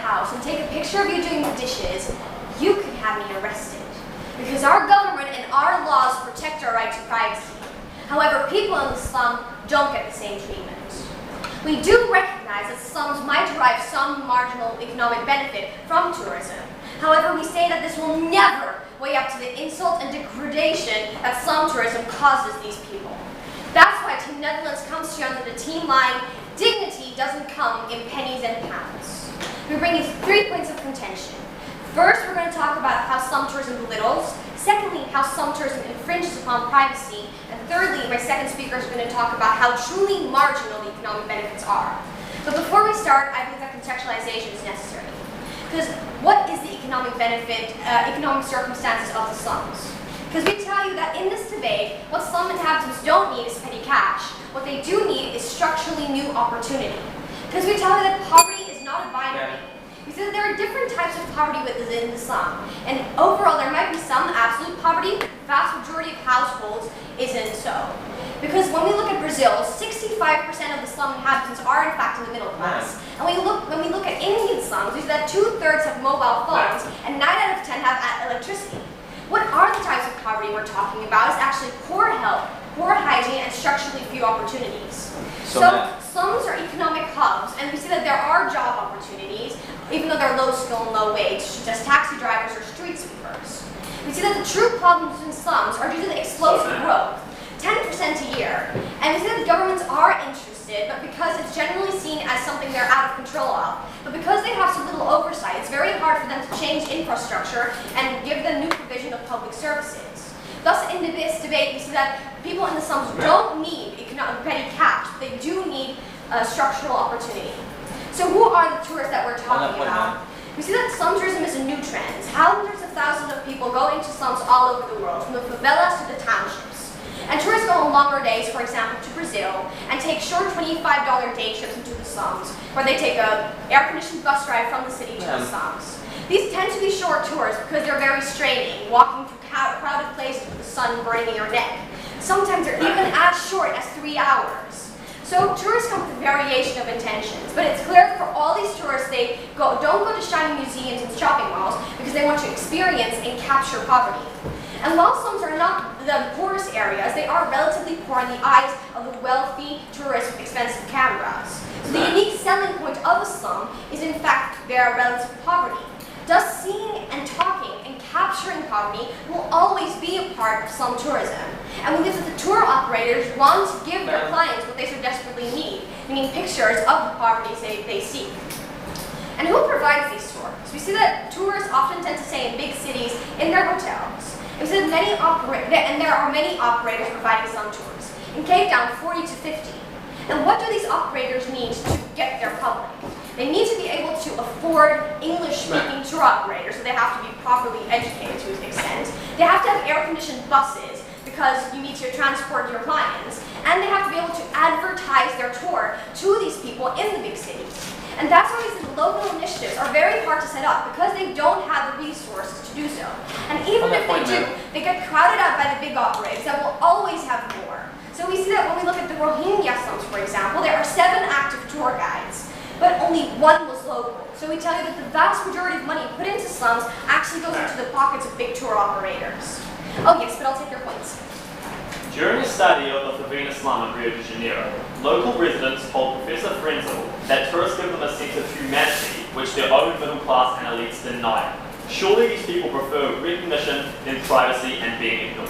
house and take a picture of you doing the dishes, you could have me arrested. Because our government and our laws protect our right to privacy. However, people in the slum don't get the same treatment. We do recognize that slums might derive some marginal economic benefit from tourism. However, we say that this will never weigh up to the insult and degradation that slum tourism causes these people. That's why Team Netherlands comes to you under the team line, dignity doesn't come in pennies and pounds. We bring you 3 points of contention. First, we're going to talk about how slum tourism belittles. Secondly, how slum tourism infringes upon privacy. And thirdly, my second speaker is going to talk about how truly marginal the economic benefits are. But before we start, I believe that contextualization is necessary. Because what is the economic benefit, economic circumstances of the slums? Because we tell you that in this debate, what slum inhabitants don't need is petty cash. What they do need is structurally new opportunity. Because we tell you that poverty is not a binary. We say that there are different types of poverty within the slum. And overall, there might be some absolute poverty, but the vast majority of households isn't so. Because when we look at Brazil, 65% of the slum inhabitants are in fact in the middle class. And when we look at Indian slums, we see that 2/3 have mobile phones and 9 out of 10 have electricity. What are the types of poverty we're talking about is actually poor health, poor hygiene, and structurally few opportunities. So slums are economic hubs, and we see that there are job opportunities, even though they're low skill and low wage, such as taxi drivers or street sweepers. We see that the true problems in slums are due to the explosive growth, 10% a year. And we see that governments are interested, but because it's generally seen as something they're out of control of. But because they have so little oversight, it's very hard for them to change infrastructure and give them new provision of public services. Thus, in this debate, we see that people in the slums don't need petty cash, but they do need structural opportunity. So who are the tourists that we're talking about? We see that slum tourism is a new trend. Hundreds of thousands of people go into slums all over the world, from the favelas to the townships. And tourists go on longer days, for example, to Brazil, and take short $25 day trips into the slums, where they take an air-conditioned bus ride from the city to the slums. These tend to be short tours because they're very straining, walking through crowded places with the sun burning in your neck. Sometimes they're even as short as 3 hours. So tourists come with a variation of intentions, but it's clear that for all these tourists, they don't go to shiny museums and shopping malls because they want to experience and capture poverty. And while slums are not the poorest areas, they are relatively poor in the eyes of the wealthy tourists with expensive cameras. So the unique selling point of a slum is in fact their relative poverty. Thus, seeing and talking and capturing poverty will always be a part of slum tourism. And we believe that the tour operators want to give their clients what they so desperately need, meaning pictures of the poverty they seek. And who provides these tours? We see that tourists often tend to stay in big cities in their hotels. And we see that there are many operators providing slum tours. In Cape Town, 40 to 50. And what do these operators need to get their public? They need to be able to afford English-speaking tour operators, so they have to be properly educated to an extent. They have to have air-conditioned buses, because you need to transport your clients. And they have to be able to advertise their tour to these people in the big cities. And that's why these local initiatives are very hard to set up, because they don't have the resources to do so. And even if they do, they get crowded out by the big operators that will always have more. So we see that when we look at the Rohingya slums, for example, there are 7 active tour guides, but only 1 was local. So we tell you that the vast majority of money put into slums actually goes into the pockets of big tour operators. Oh yes, but I'll take your points. During a study of the favela slum in Rio de Janeiro, local residents told Professor Frenzel that tourists give them a sense of humanity, which their own middle class and elites deny. Surely these people prefer recognition than privacy and being ignored.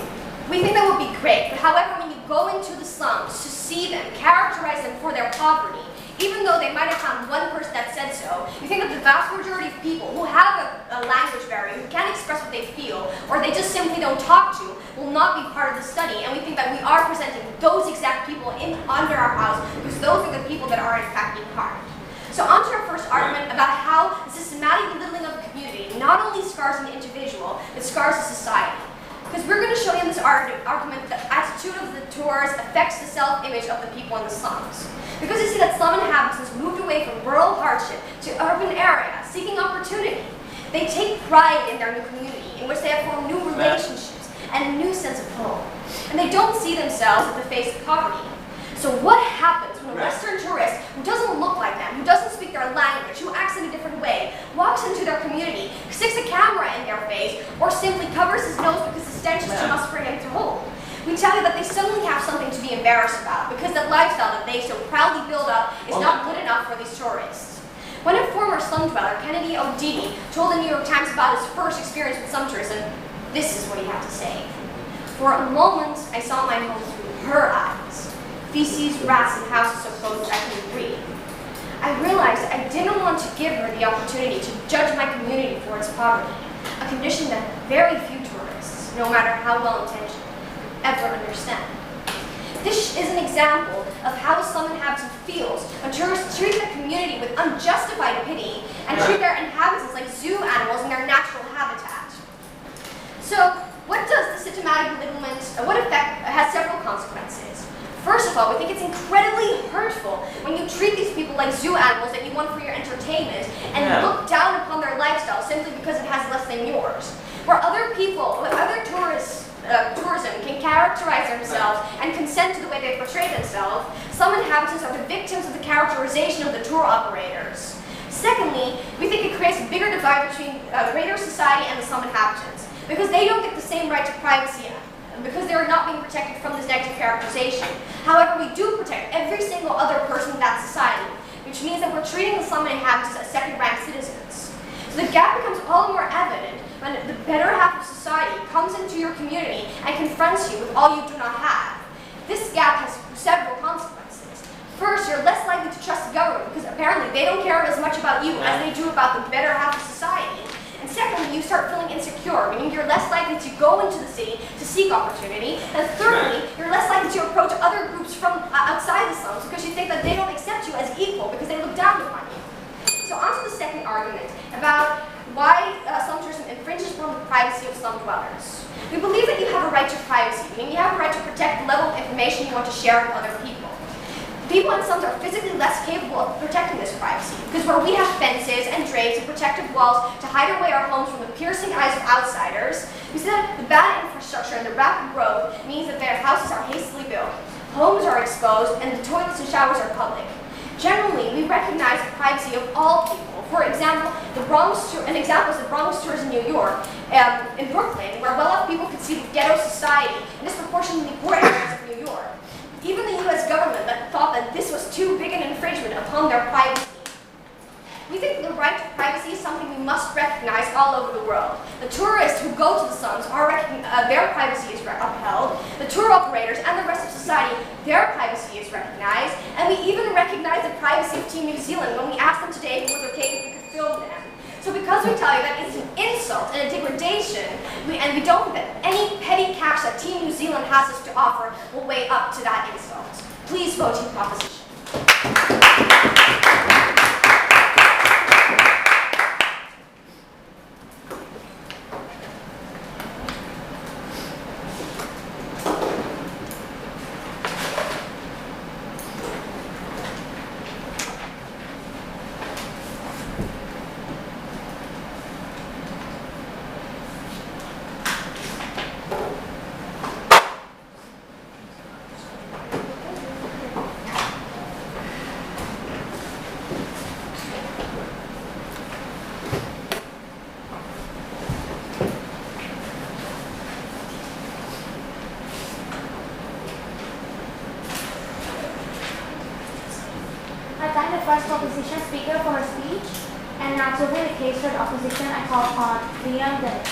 We think that would be great, but however, when you go into the slums to see them, characterize them for their poverty, even though they might have found one person that said so, you think that the vast majority of people who have a language barrier, who can't express what they feel, or they just simply don't talk to, will not be part of the study. And we think that we are presenting those exact people under our house, because those are the people that are in fact being harmed. So on to our first argument about how the systematic belittling of the community not only scars an individual, but scars a society. Because we're going to show you in this argument that the attitude of the tours affects the self-image of the people in the slums. Because you see that slum inhabitants moved away from rural hardship to urban areas, seeking opportunity. They take pride in their new community, in which they have formed new relationships and a new sense of home. And they don't see themselves at the face of poverty. So what happens when a Western tourist who doesn't look like them, who doesn't speak their language, who acts in a different way, simply covers his nose because the stench is too much for him to hold. We tell you that they suddenly have something to be embarrassed about because the lifestyle that they so proudly build up is not good enough for these tourists. When a former slum dweller, Kennedy O'Didi, told the New York Times about his first experience with slum tourism, this is what he had to say. For a moment, I saw my home through her eyes. Feces, rats, and houses so close I couldn't breathe. I realized I didn't want to give her the opportunity to judge my community for its poverty, a condition that very few tourists, no matter how well-intentioned, ever understand. This is an example of how a slum inhabitant feels when tourists treat the community with unjustified pity and treat their inhabitants like zoo animals in their natural habitat. So, what does the systematic belittlement, what effect has several consequences. First of all, we think it's incredibly hurtful when you treat these people like zoo animals that you want for your entertainment and look down upon their lifestyle simply because it has less than yours. Where other people, other tourists, tourism can characterize themselves and consent to the way they portray themselves, some inhabitants are the victims of the characterization of the tour operators. Secondly, we think it creates a bigger divide between the greater society and the slum inhabitants because they don't get the same right to privacy because they are not being protected from this negative characterization. However, we do protect every single other person in that society, which means that we're treating the slum inhabitants as second-rank citizens. So the gap becomes all the more evident when the better half of society comes into your community and confronts you with all you do not have. This gap has several consequences. First, you're less likely to trust the government because apparently they don't care as much about you as they do about the better half of society. And secondly, you start feeling insecure, meaning you're less likely to go into the city to seek opportunity. And thirdly, you're less likely to approach other groups from outside the slums because you think that they don't accept you as equal because they look down upon you. So on to the second argument about why slum tourism infringes upon the privacy of slum dwellers. We believe that you have a right to privacy, meaning you have a right to protect the level of information you want to share with other people. People in slums are physically less capable of protecting this privacy, because where we have fences and drapes and protective walls to hide away our homes from the piercing eyes of outsiders, we see that the bad infrastructure and the rapid growth means that their houses are hastily built, homes are exposed, and the toilets and showers are public. Generally, we recognize the privacy of all people. For example, an example is the Bronx tours in New York, in Brooklyn, where well-off people could see the ghetto society in disproportionately poor areas of New York. Even the U.S. government thought that this was too big an infringement upon their privacy. We think the right to privacy is something we must recognize all over the world. The tourists who go to the slums, their privacy is upheld. The tour operators and the rest of society, their privacy is recognized. And we even recognize the privacy of Team New Zealand when we asked them today if it was okay if we could film them. So because we tell you that it's an insult and a degradation, and we don't think that any petty cash that Team New Zealand has us to offer will weigh up to that insult. Please vote in proposition. I thank the first opposition speaker for her speech, and now to open the case for the opposition, I call upon Leon Dennis.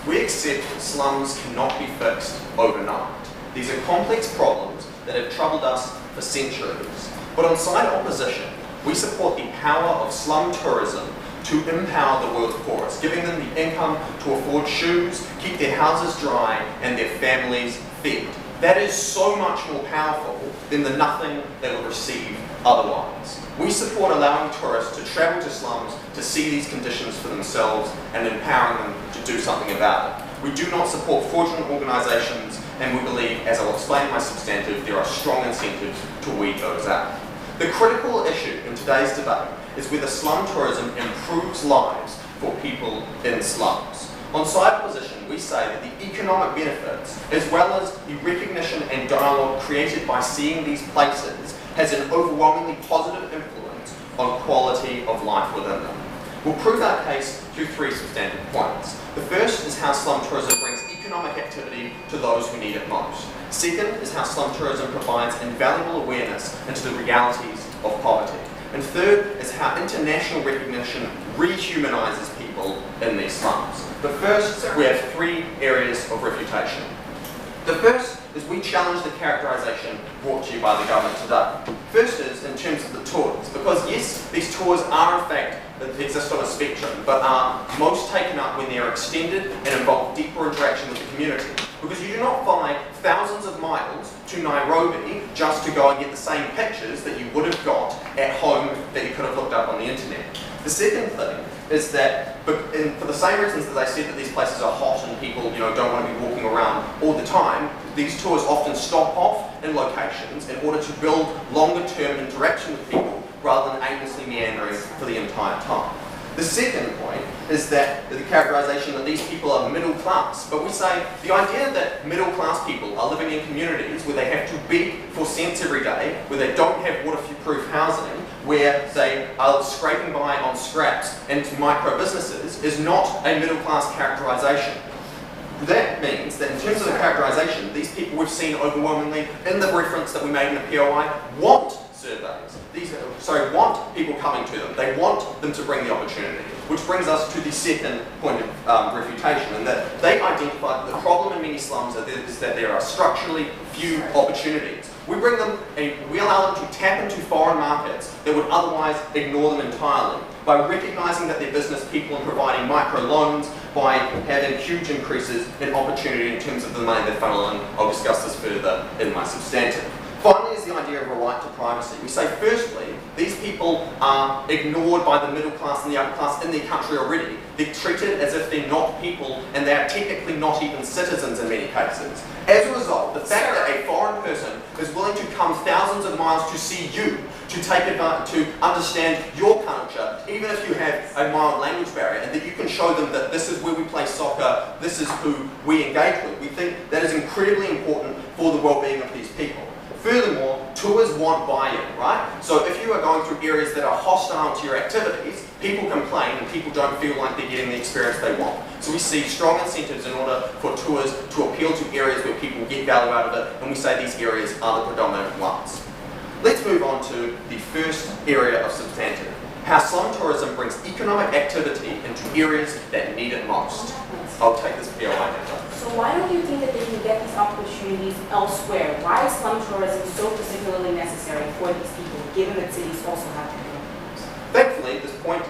We accept slums cannot be fixed overnight. These are complex problems that have troubled us for centuries. But on side opposition, we support the power of slum tourism to empower the world's poorest, giving them the income to afford shoes, keep their houses dry, and their families fed. That is so much more powerful than the nothing they will receive otherwise. We support allowing tourists to travel to slums to see these conditions for themselves and empowering them to do something about it. We do not support fraudulent organisations, and we believe, as I'll explain in my substantive, there are strong incentives to weed those out. The critical issue in today's debate is whether slum tourism improves lives for people in slums. On side opposition, we say that the economic benefits, as well as the recognition and dialogue created by seeing these places, has an overwhelmingly positive influence on quality of life within them. We'll prove our case through 3 substantive points. The first is how slum tourism brings economic activity to those who need it most. Second is how slum tourism provides invaluable awareness into the realities of poverty. And third is how international recognition rehumanizes people in these slums. But first, we have 3 areas of refutation. The first is we challenge the characterization brought to you by the government today. First is in terms of the tours, because yes, these tours are in fact exist on a spectrum, but are most taken up when they are extended and involve deeper interaction with the community. Because you do not fly thousands of miles to Nairobi just to go and get the same pictures that you would have got at home that you could have looked up on the internet. The second thing is that, for the same reasons that I said that these places are hot and people don't want to be walking around all the time, these tours often stop off in locations in order to build longer term interaction with people rather than aimlessly meandering for the entire time. The second point is that the characterization that these people are middle class, but we say the idea that middle class people are living in communities where they have to beg for cents every day, where they don't have waterproof housing, where they are scraping by on scraps and micro businesses is not a middle class characterization. That means that in terms of the characterization, these people we've seen overwhelmingly in the reference that we made in the POI want surveys. Want people coming to them. They want them to bring the opportunity. Which brings us to the second point of refutation, and that they identify that the problem in many slums is that there are structurally few opportunities. We allow them to tap into foreign markets that would otherwise ignore them entirely by recognizing that they're business people and providing micro loans, by having huge increases in opportunity in terms of the money they funnel in. I'll discuss this further in my substantive. Finally is the idea of a right to privacy. We say firstly, these people are ignored by the middle class and the upper class in their country already. They're treated as if they're not people and they are technically not even citizens in many cases. As a result, the fact that a foreign person is willing to come thousands of miles to see you, to take advantage, to understand your culture, even if you have a mild language barrier, and that you can show them that this is where we play soccer, this is who we engage with. We think that is incredibly important for the well-being of these people. Furthermore, tours want buy-in, right? So if you are going through areas that are hostile to your activities, people complain and people don't feel like they're getting the experience they want. So we see strong incentives in order for tours to appeal to areas where people get value out of it, and we say these areas are the predominant ones. Let's move on to the first area of substantive, how slum tourism brings economic activity into areas that need it most. I'll take this POI later. So why don't you think that they can get these opportunities elsewhere? Why is slum tourism so particularly necessary for these people, given that cities also have to? Thankfully, this point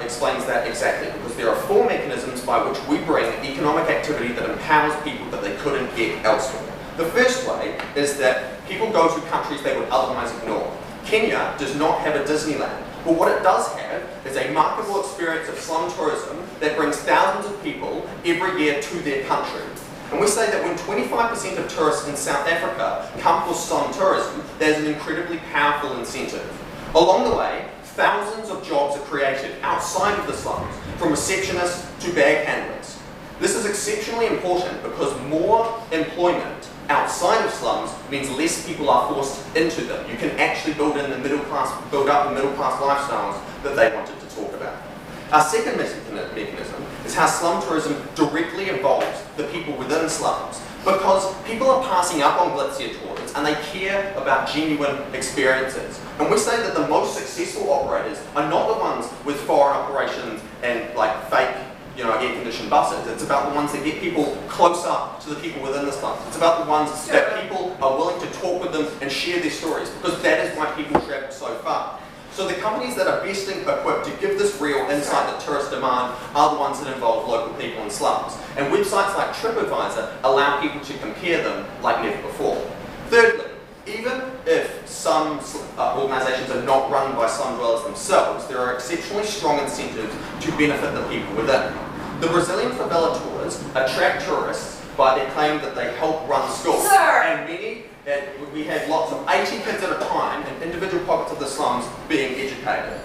explains that exactly, because there are 4 mechanisms by which we bring economic activity that empowers people that they couldn't get elsewhere. The first way is that people go to countries they would otherwise ignore. Kenya does not have a Disneyland, but what it does have is a marketable experience of slum tourism that brings thousands of people every year to their country. And we say that when 25% of tourists in South Africa come for slum tourism, there's an incredibly powerful incentive. Along the way, thousands of jobs are created outside of the slums, from receptionists to bag handlers. This is exceptionally important because more employment outside of slums means less people are forced into them. You can actually build up the middle class lifestyles that they wanted to talk about. Our second mechanism is how slum tourism directly involves the people within slums, because people are passing up on glitzier tours and they care about genuine experiences. And we say that the most successful operators are not the ones with foreign operations and fake air-conditioned buses. It's about the ones that get people closer to the people within the slums. It's about the ones that people are willing to talk with them and share their stories, because that is why people travel so far. So the companies that are best equipped to give this real insight that tourists demand are the ones that involve local people in slums. And websites like TripAdvisor allow people to compare them like never before. Thirdly, even if some organisations are not run by slum dwellers themselves, there are exceptionally strong incentives to benefit the people within. The Brazilian favela tours attract tourists by their claim that they help run schools. And we have lots of 80 kids at a time in individual pockets of the slums being educated.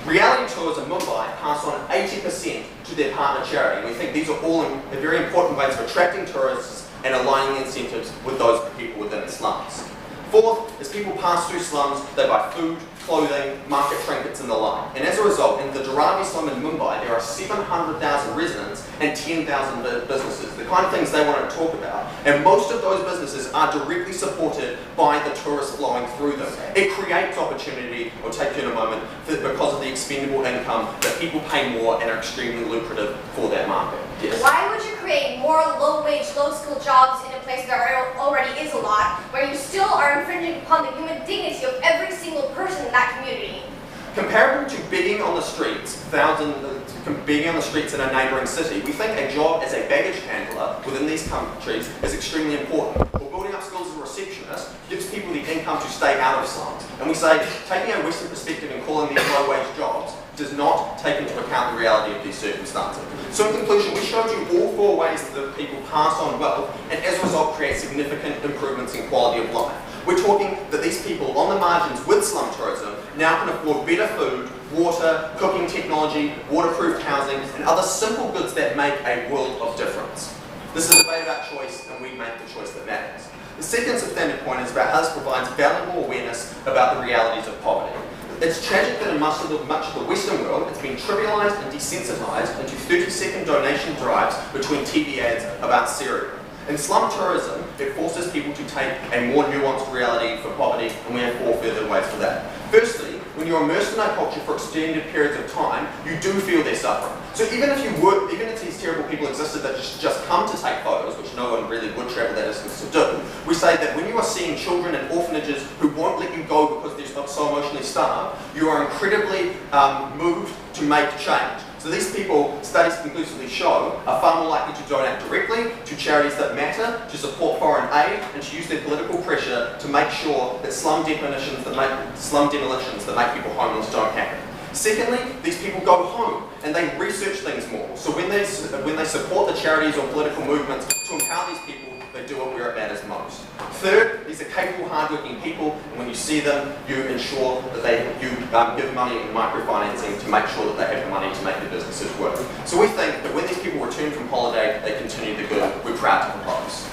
Reality Tours in Mumbai pass on 80% to their partner charity. We think these are all very important ways of attracting tourists and aligning incentives with those people within the slums. Fourth, as people pass through slums, they buy food, clothing, market trinkets and the like. And as a result, in the Dharavi slum in Mumbai, there are 700,000 residents and 10,000 businesses, the kind of things they want to talk about. And most of those businesses are directly supported by the tourists flowing through them. It creates opportunity, I'll take you in a moment, because of the expendable income that people pay more and are extremely lucrative for that market. Yes. Why would you create more low-wage, low-skilled jobs in a place where already is a lot, where you still are infringing upon the human dignity of every single person in that community? Comparable to begging on the streets, begging on the streets in a neighbouring city, we think a job as a baggage handler within these countries is extremely important. Or building up skills as a receptionist gives people the income to stay out of slums. And we say, taking a Western perspective and calling these low-wage jobs does not take into account the reality of these circumstances. So in conclusion, we showed you all four ways that people pass on wealth and as a result create significant improvements in quality of life. We're talking that these people on the margins with slum tourism now can afford better food, water, cooking technology, waterproofed housing, and other simple goods that make a world of difference. This is a debate about choice, and we make the choice that matters. The second substantive point is about how this provides valuable awareness about the realities of poverty. It's tragic that in much of the Western world, it's been trivialized and desensitized into 30-second donation drives between TV ads about cereal. In slum tourism, it forces people to take a more nuanced reality for poverty, and we have four further ways for that. Firstly, when you're immersed in our culture for extended periods of time, you do feel their suffering. So even if these terrible people existed that just come to take photos, which no one really would travel that distance to do, we say that when you are seeing children in orphanages who won't let you go because they're so emotionally starved, you are incredibly moved to make change. So these people, studies conclusively show, are far more likely to donate directly to charities that matter, to support foreign aid, and to use their political pressure to make sure that slum demolitions that make people homeless don't happen. Secondly, these people go home and they research things more. So when they support the charities or political movements to empower these people, they do it where it matters most. Third, these are capable, hardworking people, and when you see them, you ensure that you give money and microfinancing to make sure that they have the money to make their businesses work. So we think that when these people return from holiday, they continue the good. We're proud to propose.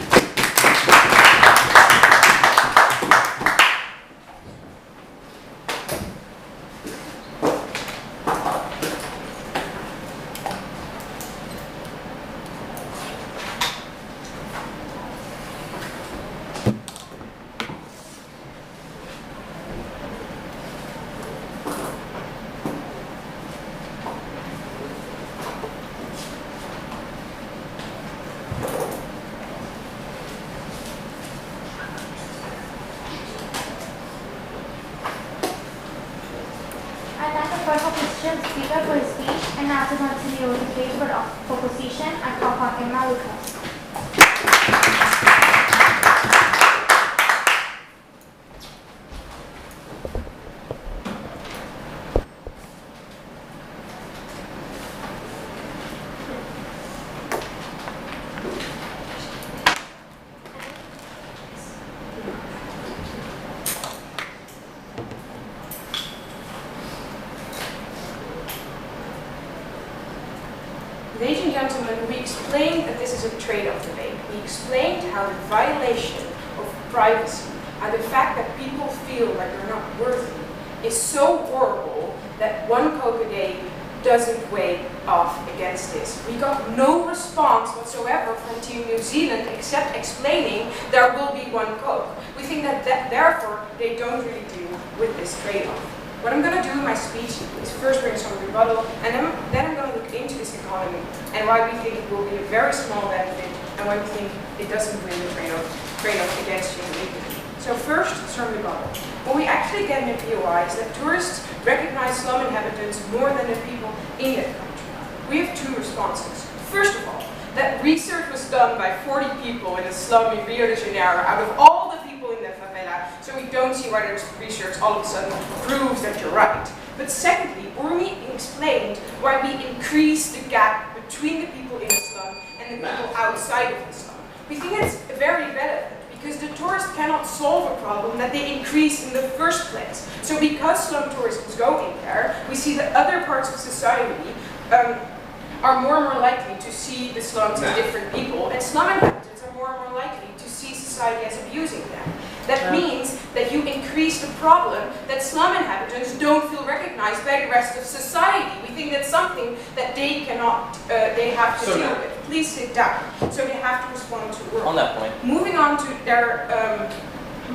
Speaker for his speech, and now to continue with the case for position, I call upon Emma Lucas. Ladies and gentlemen, we explained that this is a trade-off debate. We explained how the violation of privacy, how the fact that people feel like they're not worthy, is so horrible that one Coke a day doesn't weigh off against this. We got no response whatsoever from Team New Zealand except explaining there will be one Coke. We think that therefore they don't really deal with this trade-off. What I'm going to do in my speech is first bring some rebuttal, and then I'm going to look into this economy and why we think it will be a very small benefit and why we think it doesn't win the trade-off against human dignity. So first, some rebuttal. What we actually get in the POI is that tourists recognize slum inhabitants more than the people in that country. We have two responses. First of all, that research was done by 40 people in a slum in Rio de Janeiro out of all the people in the favela, so we don't see why this research all of a sudden proves that you're right. But secondly, Urmi explained why we increase the gap between the people in the slum and the people outside of the slum. We think it's very relevant because the tourist cannot solve a problem that they increase in the first place. So because slum tourists go in there, we see that other parts of society are more and more likely to see the slums as different people, and slum inhabitants are more and more likely to see society as abusing them. That means that you increase the problem that slum inhabitants don't feel recognized by the rest of society. We think that's something that they cannot, they have to deal with. Please sit down. So they have to respond to work. On that point. Moving on to their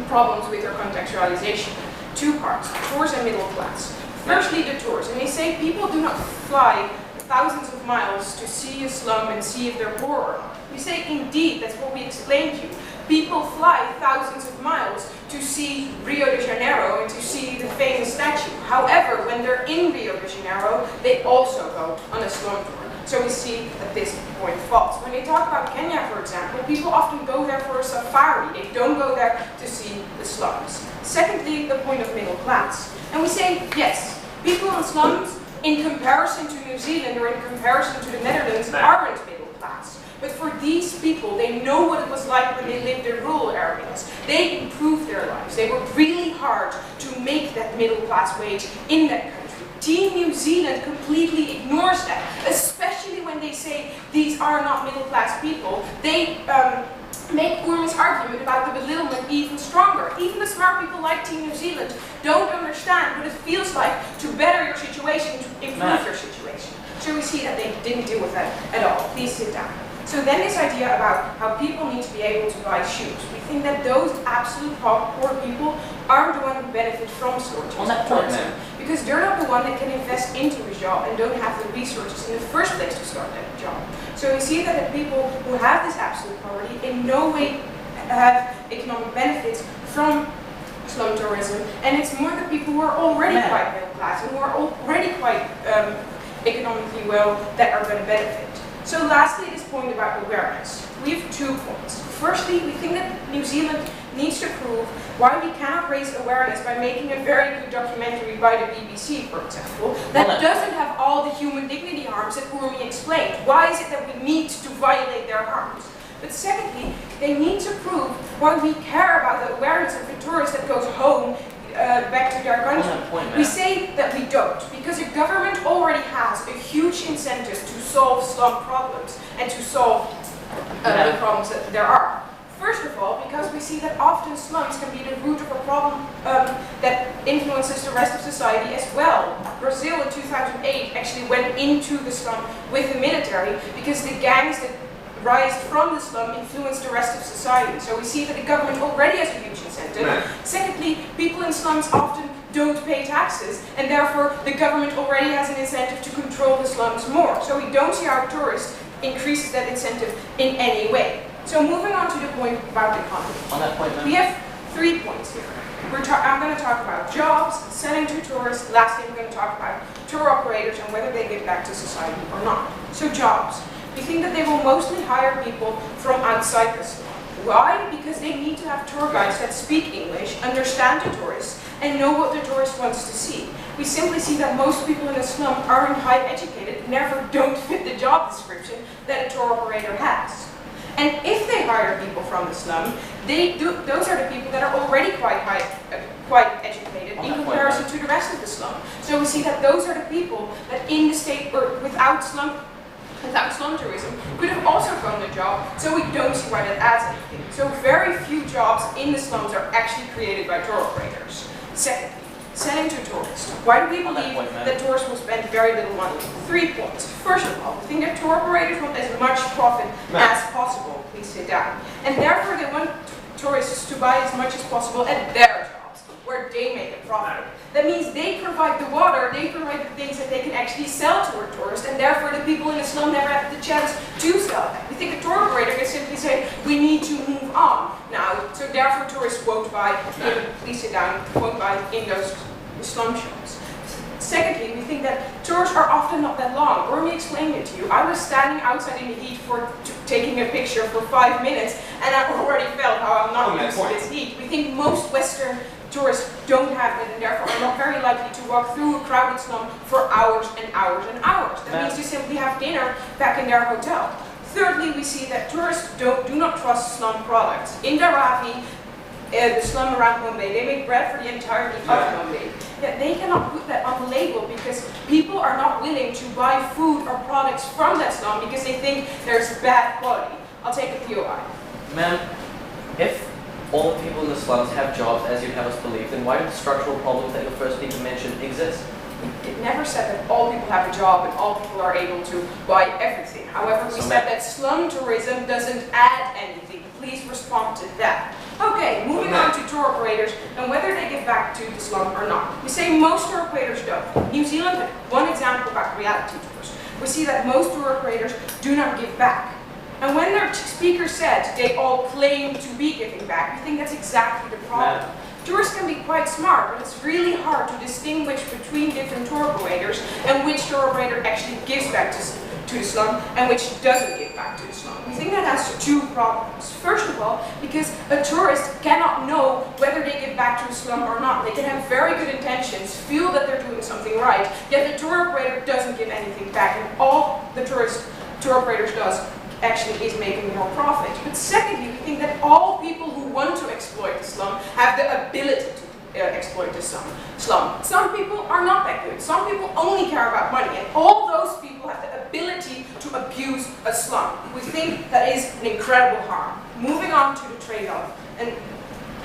problems with their contextualization. Two parts, tours and middle class. Firstly, the tours. And they say people do not fly thousands of miles to see a slum and see if they're poor or not. We say, indeed, that's what we explained to you. People fly thousands of miles to see Rio de Janeiro and to see the famous statue. However, when they're in Rio de Janeiro, they also go on a slum tour. So we see that this point falls. When they talk about Kenya, for example, people often go there for a safari. They don't go there to see the slums. Secondly, the point of middle class. And we say, yes, people in slums, in comparison to New Zealand or in comparison to the Netherlands, aren't middle class. But for these people, they know what it was like when they lived in rural areas. They improved their lives. They worked really hard to make that middle class wage in that country. Team New Zealand completely ignores that, especially when they say these are not middle class people. They make Urmi's argument about the belittlement even stronger. Even the smart people like Team New Zealand don't understand what it feels like to better your situation, to improve your situation. So we see that they didn't deal with that at all. Please sit down. So then this idea about how people need to be able to buy shoes. We think that those absolute poor people aren't the one who benefit from slum tourism. Because they're not the one that can invest into a job and don't have the resources in the first place to start that job. So we see that the people who have this absolute poverty in no way have economic benefits from slum tourism, and it's more the people who are already quite middle class and who are already quite economically well that are going to benefit. So lastly, this point about awareness. We have 2 points. Firstly, we think that New Zealand needs to prove why we cannot raise awareness by making a very good documentary by the BBC, for example, that doesn't have all the human dignity harms that Urmi explained. Why is it that we need to violate their harms? But secondly, they need to prove why we care about the awareness of a tourist that goes home back to their country. We say that we don't, because the government already has a huge incentive to solve slum problems and to solve the problems that there are. First of all, because we see that often slums can be the root of a problem that influences the rest of society as well. Brazil in 2008 actually went into the slum with the military because the gangs that rise from the slum influence the rest of society. So we see that the government already has a huge incentive. Secondly, people in slums often don't pay taxes, and therefore the government already has an incentive to control the slums more. So we don't see how tourists increases that incentive in any way. So moving on to the point about the economy. On that point, we have 3 points here. I'm going to talk about jobs, selling to tourists. Lastly, I'm going to talk about tour operators and whether they give back to society or not. So jobs. We think that they will mostly hire people from outside the slum. Why? Because they need to have tour guides that speak English, understand the tourists, and know what the tourist wants to see. We simply see that most people in the slum aren't high educated, never don't fit the job description that a tour operator has. And if they hire people from the slum, those are the people that are already quite educated in comparison to the rest of the slum. So we see that those are the people that in the state or without slum tourism could have also gotten a job, so we don't see why that adds anything. So very few jobs in the slums are actually created by tour operators. Secondly, selling to tourists. Why do we believe that tourists will spend very little money? 3 points. First of all, we think that tour operators want as much profit as possible. Please sit down. And therefore they want tourists to buy as much as possible at their jobs, where they make a profit. That means they provide the water, they provide the things that they can actually sell to a tourist, and therefore the people in the slum never have the chance to sell that. We think a tour operator can simply say, we need to move on now, so therefore tourists won't buy, please sit down, won't buy in those slum shops. Secondly, we think that tours are often not that long. Urmi explained it to you. I was standing outside in the heat for taking a picture for 5 minutes, and I already felt how I'm not used to this heat. We think most Western tourists don't have it, and therefore are not very likely to walk through a crowded slum for hours and hours and hours. That means you simply have dinner back in their hotel. Thirdly, we see that tourists do not trust slum products. In Dharavi, the slum around Mumbai, they make bread for the entirety of Mumbai. Yet they cannot put that on the label because people are not willing to buy food or products from that slum because they think there's bad quality. I'll take a POI. Ma'am, if all the people in the slums have jobs, as you have us believe, then why do the structural problems that your first speaker mentioned exist? It never said that all people have a job and all people are able to buy everything. However, we said that slum tourism doesn't add anything. Please respond to that. Okay, moving on to tour operators and whether they give back to the slum or not. We say most tour operators don't. New Zealand had one example about reality tours. We see that most tour operators do not give back. And when their speaker said they all claim to be giving back, we think that's exactly the problem. Tourists can be quite smart, but it's really hard to distinguish between different tour operators and which tour operator actually gives back to the slum and which doesn't give back to the slum. We think that has two problems. First of all, because a tourist cannot know whether they give back to the slum or not. They can have very good intentions, feel that they're doing something right, yet the tour operator doesn't give anything back, and all the tour operators does actually is making more profit. But secondly, we think that all people who want to exploit the slum have the ability to exploit the slum. Some people are not that good. Some people only care about money, and all those people have the ability to abuse a slum. We think that is an incredible harm. Moving on to the trade-off, and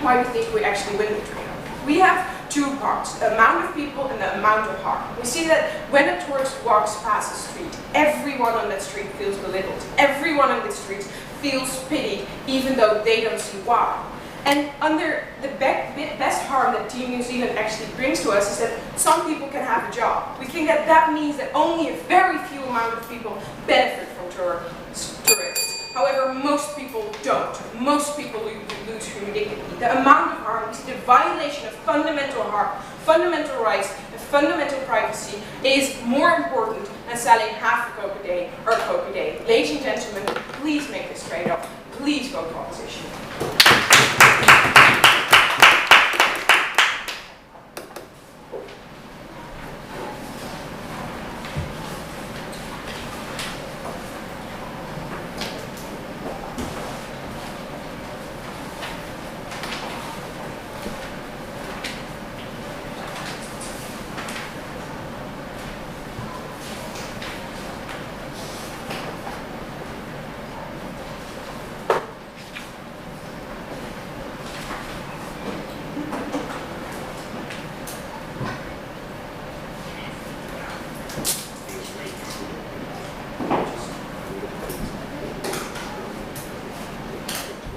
why we think we actually win the trade-off. We have two parts, the amount of people and the amount of harm. We see that when a tourist walks past a street, everyone on that street feels belittled. Everyone on the street feels pitied, even though they don't see why. And under the best harm that Team New Zealand actually brings to us is that some people can have a job. We think that that means that only a very few amount of people benefit from tourists. However, most people don't. Most people lose human dignity. The amount of harm, the violation of fundamental rights, and fundamental privacy is more important than selling half a Coke a day or a Coke a day. Ladies and gentlemen, please make this trade-off. Please vote for opposition.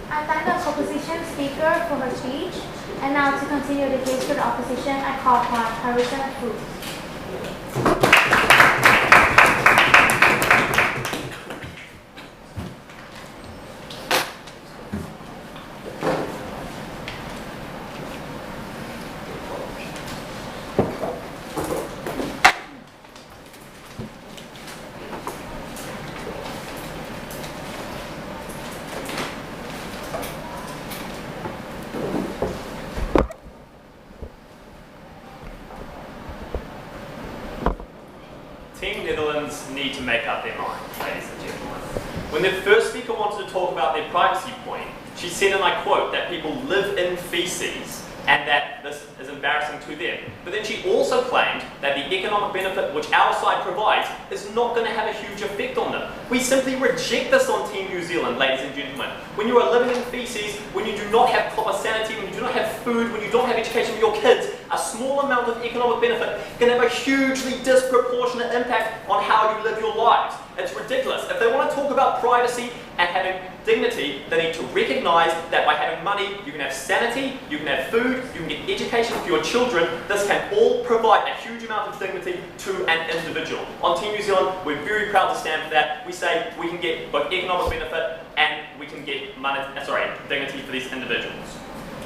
I thank the opposition speaker for her speech, and now to continue the case for the opposition, I call upon Harrison Cruz. Team Netherlands need to make up their mind, ladies and gentlemen. When the first speaker wanted to talk about their privacy point, she said, and I quote, that people live in feces and that this is embarrassing to them. But then she also claimed that the economic benefit which our side provides is not going to have a huge effect on them. We simply reject this on Team New Zealand, ladies and gentlemen. When you are living in feces, when you do not have proper sanity, when you do not have food, when you don't have education for your kids, a small amount of economic benefit can have a hugely disproportionate impact on how you live your lives. It's ridiculous. If they want to talk about privacy and having dignity, they need to recognise that by having money, you can have sanity, you can have food, you can get education for your children. This can all provide a huge amount of dignity to an individual. On Team New Zealand, we're very proud to stand for that. We say we can get both economic benefit and we can get dignity for these individuals.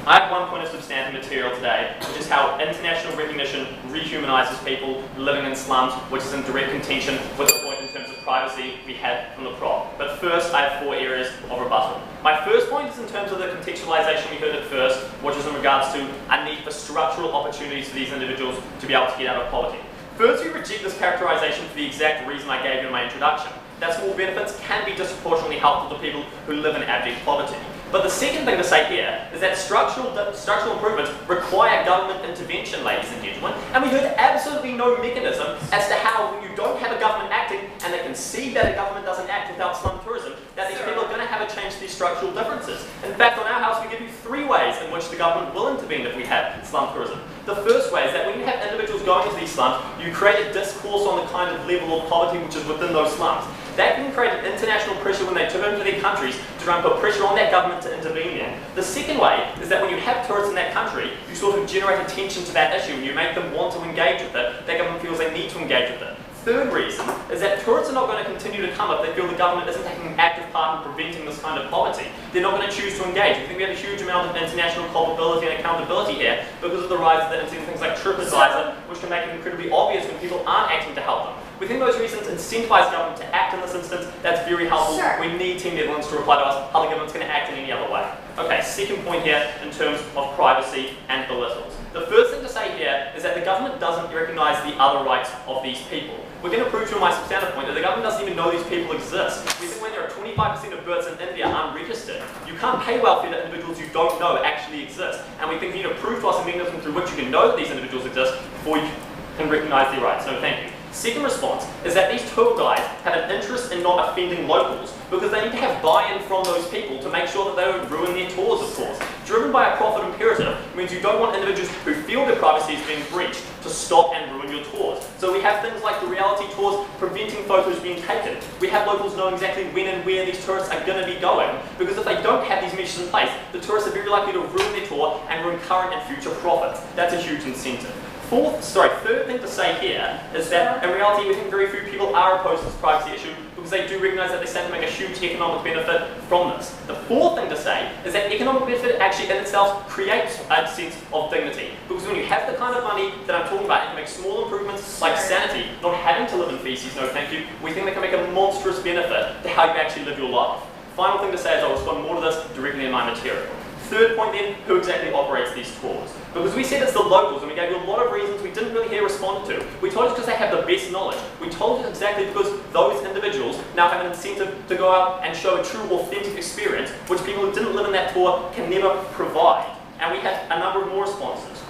I have one point of substantive material today, which is how international recognition rehumanises people living in slums, which is in direct contention with the point in terms of privacy we had from the prop. But first, I have 4 areas of rebuttal. My first point is in terms of the contextualisation we heard at first, which is in regards to a need for structural opportunities for these individuals to be able to get out of poverty. First, we reject this characterisation for the exact reason I gave you in my introduction. that small benefits can be disproportionately helpful to people who live in abject poverty. But the second thing to say here is that structural improvements require government intervention, ladies and gentlemen, and we heard absolutely no mechanism as to how, when you don't have a government acting and they can see that a government doesn't act without slum tourism, that these people are going to have a change to these structural differences. In fact, on our house, we give you 3 ways in which the government will intervene if we have slum tourism. The first way is that when you have individuals going into these slums, you create a discourse on the kind of level of poverty which is within those slums. That can create an international pressure when they turn to their countries to try and put pressure on that government to intervene there. The second way is that when you have tourists in that country, you sort of generate attention to that issue and you make them want to engage with it. That government feels they need to engage with it. Third reason is that tourists are not going to continue to come if they feel the government isn't taking an active part in preventing this kind of poverty. They're not going to choose to engage. I think we have a huge amount of international culpability and accountability here because of the rise of the internet, things like TripAdvisor, which can make it incredibly obvious when people aren't acting to help them. Within those reasons, incentivize government to act in this instance. That's very helpful. Sure. We need Team Netherlands to reply to us how the government's going to act in any other way. Okay, second point here in terms of privacy and belittles. The first thing to say here is that the government doesn't recognise the other rights of these people. We're going to prove to my substantive point that the government doesn't even know these people exist. We think when there are 25% of births in India unregistered, you can't pay welfare to individuals you don't know actually exist. And we think you need to prove to us a mechanism through which you can know that these individuals exist before you can recognise their rights. So thank you. Second response is that these tour guides have an interest in not offending locals because they need to have buy-in from those people to make sure that they don't ruin their tours, of course. Driven by a profit imperative means you don't want individuals who feel their privacy is being breached to stop and ruin your tours. So we have things like the reality tours preventing photos being taken. We have locals knowing exactly when and where these tourists are going to be going, because if they don't have these measures in place, the tourists are very likely to ruin their tour and ruin current and future profits. That's a huge incentive. Third thing to say here is that in reality we think very few people are opposed to this privacy issue because they do recognise that they stand to make a huge economic benefit from this. The fourth thing to say is that economic benefit actually in itself creates a sense of dignity, because when you have the kind of money that I'm talking about and you make small improvements like sanity, not having to live in feces, no thank you, we think they can make a monstrous benefit to how you actually live your life. Final thing to say is I'll respond more to this directly in my material. Third point then, who exactly operates these tours? Because we said it's the locals and we gave you a lot of reasons we didn't really hear responded to. We told you because they have the best knowledge. We told you exactly because those individuals now have an incentive to go out and show a true authentic experience which people who didn't live in that tour can never provide. And we had a number of more responses.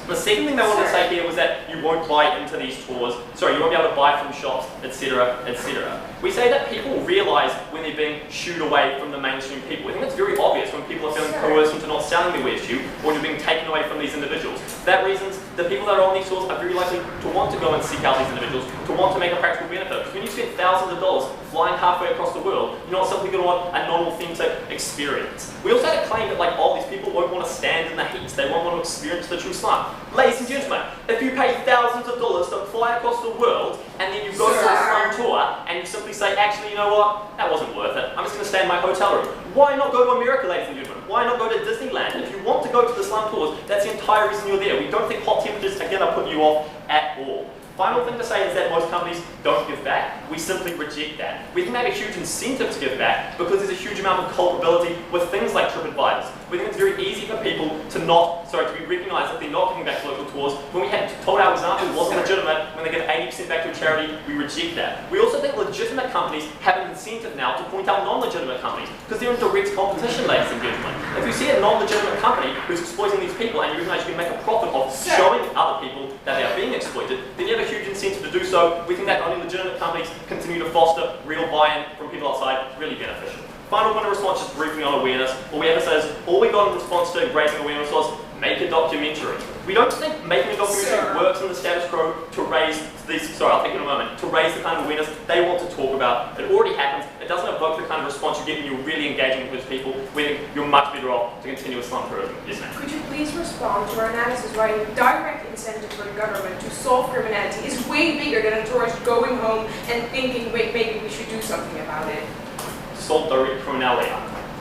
The second thing they wanted to say here was that you won't buy into these tours, you won't be able to buy from shops, etc., etc. We say that people realise when they're being shooed away from the mainstream people. I think it's very obvious when people are feeling coerced into not selling their wares to you, or when you're being taken away from these individuals. That reasons the people that are on these tours are very likely to want to go and seek out these individuals, to want to make a practical benefit. Because when you spend thousands of dollars flying halfway across the world, you're not simply going to want a non-authentic experience. We also had a claim that all these people won't want to stand in the heat. They won't want to experience the true slum. Ladies and gentlemen, if you pay thousands of dollars to fly across the world and then you go to a slum tour and you simply say, actually, you know what, that wasn't worth it. I'm just going to stay in my hotel room. Why not go to America, ladies and gentlemen? Why not go to Disneyland? If you want to go to the slum tours, that's the entire reason you're there. We don't think hot temperatures are going to put you off at all. Final thing to say is that most companies don't give back. We simply reject that. We think they have a huge incentive to give back because there's a huge amount of culpability with things like TripAdvisor. We think it's very easy for people to be recognised that they're not giving back to local tours. When we had told our example wasn't legitimate, when they give 80% back to a charity, we reject that. We also think legitimate companies have an incentive now to point out non-legitimate companies because they're in direct competition, ladies and gentlemen. If you see a non-legitimate company who's exploiting these people and you recognise you can make a profit of showing other people that they are being exploited, then you have a huge incentive to do so. We think that only legitimate companies continue to foster real buy-in from people outside, really beneficial. Final point of response, just briefly on awareness. All we ever says, all we got in response to raising awareness was, make a documentary. We don't think making a documentary works in the status quo to raise these, I'll take it in a moment, to raise the kind of awareness they want to talk about. It already happens. It doesn't evoke the kind of response you get when you're really engaging with people. We think you're much better off to continue with slum tourism. Yes, ma'am. Could you please respond to our analysis why a direct incentive for the government to solve criminality is way bigger than a tourist going home and thinking, wait, maybe we should do something about it? Solve direct criminality.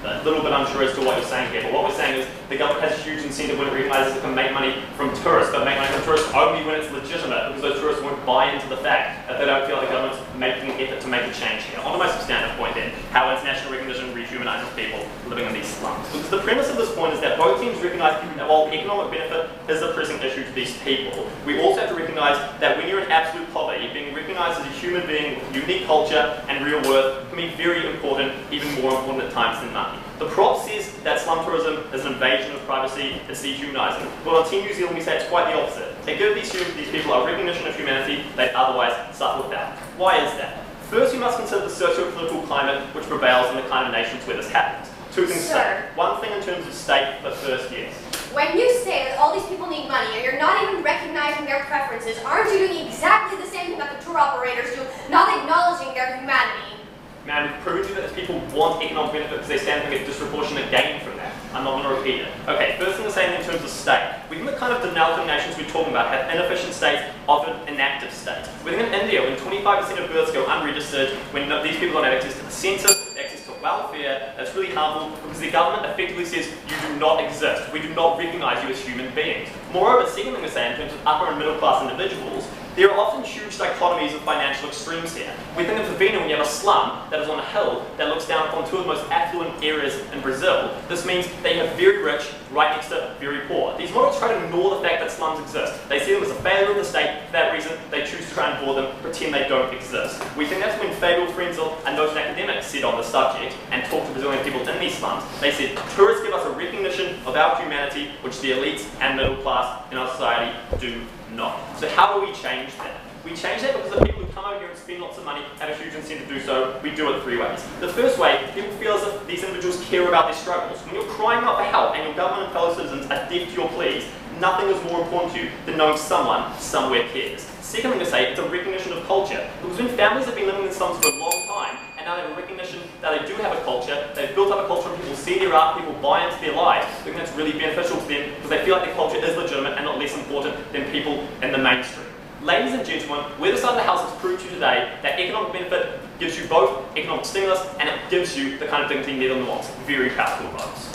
A little bit unsure as to what you're saying here, but what we're saying is the government has a huge incentive when it recognises it can make money from tourists, but make money from tourists only when it's legitimate, because those tourists won't buy into the fact that they don't feel like the government's making an effort to make a change here. On to my substantive point then, how international recognition rehumanises people living in these slums. Because the premise of this point is that both teams recognise that while economic benefit is a pressing issue to these people, we also have to recognise that when you're in absolute poverty, being recognised as a human being with unique culture and real worth can be very important, even more important at times than money. The prop says that slum tourism is an invasion of privacy, it's dehumanising. But on Team New Zealand we say it's quite the opposite. They give these people a recognition of humanity they'd otherwise suffer without. Why is that? First, we must consider the socio-political climate which prevails in the kind of nations where this happens. Two things to say. One thing in terms of state, but first, yes. When you say that all these people need money and you're not even recognizing their preferences, aren't you doing exactly the same thing that the tour operators do, not acknowledging their humanity? Man, we've proven to you that people want economic benefit because they stand to get disproportionate gain from that. I'm not going to repeat it. Okay, first thing to say in terms of state. We think the kind of developing nations we're talking about have inefficient states, often inactive states. We think in India, when 25% of births go unregistered, when these people don't have access to the census, access to welfare, that's really harmful because the government effectively says you do not exist. We do not recognise you as human beings. Moreover, second thing to say in terms of upper and middle class individuals, there are often huge dichotomies of financial extremes here. We think of Savina when you have a slum that is on a hill that looks down upon two of the most affluent areas in Brazil. This means they have very rich right next to very poor. These models try to ignore the fact that slums exist. They see them as a failure of the state. For that reason, they choose to try and ignore them, pretend they don't exist. We think that's when Fabio Frenzel, a noted academic, said on the subject and talked to Brazilian people in these slums. They said, tourists give us a recognition of our humanity, which the elites and middle class in our society do not. So how do we change that? We change that because the people who come over here and spend lots of money have a huge incentive to do so. We do it three ways. The first way, people feel as if these individuals care about their struggles. When you're crying out for help and your government and fellow citizens are deaf to your pleas, nothing is more important to you than knowing someone somewhere cares. Second thing to say, it's a recognition of culture. Because when families have been living in slums for a long time, and now they have a recognition that they do have a culture, they've built up a culture and people see their art, people buy into their lives, I think that's really beneficial to them because they feel like their culture is legitimate and not less important than people in the mainstream. Ladies and gentlemen, we're the side of the house that's proved to you today that economic benefit gives you both economic stimulus and it gives you the kind of dignity Netherlands wants. Very powerful votes.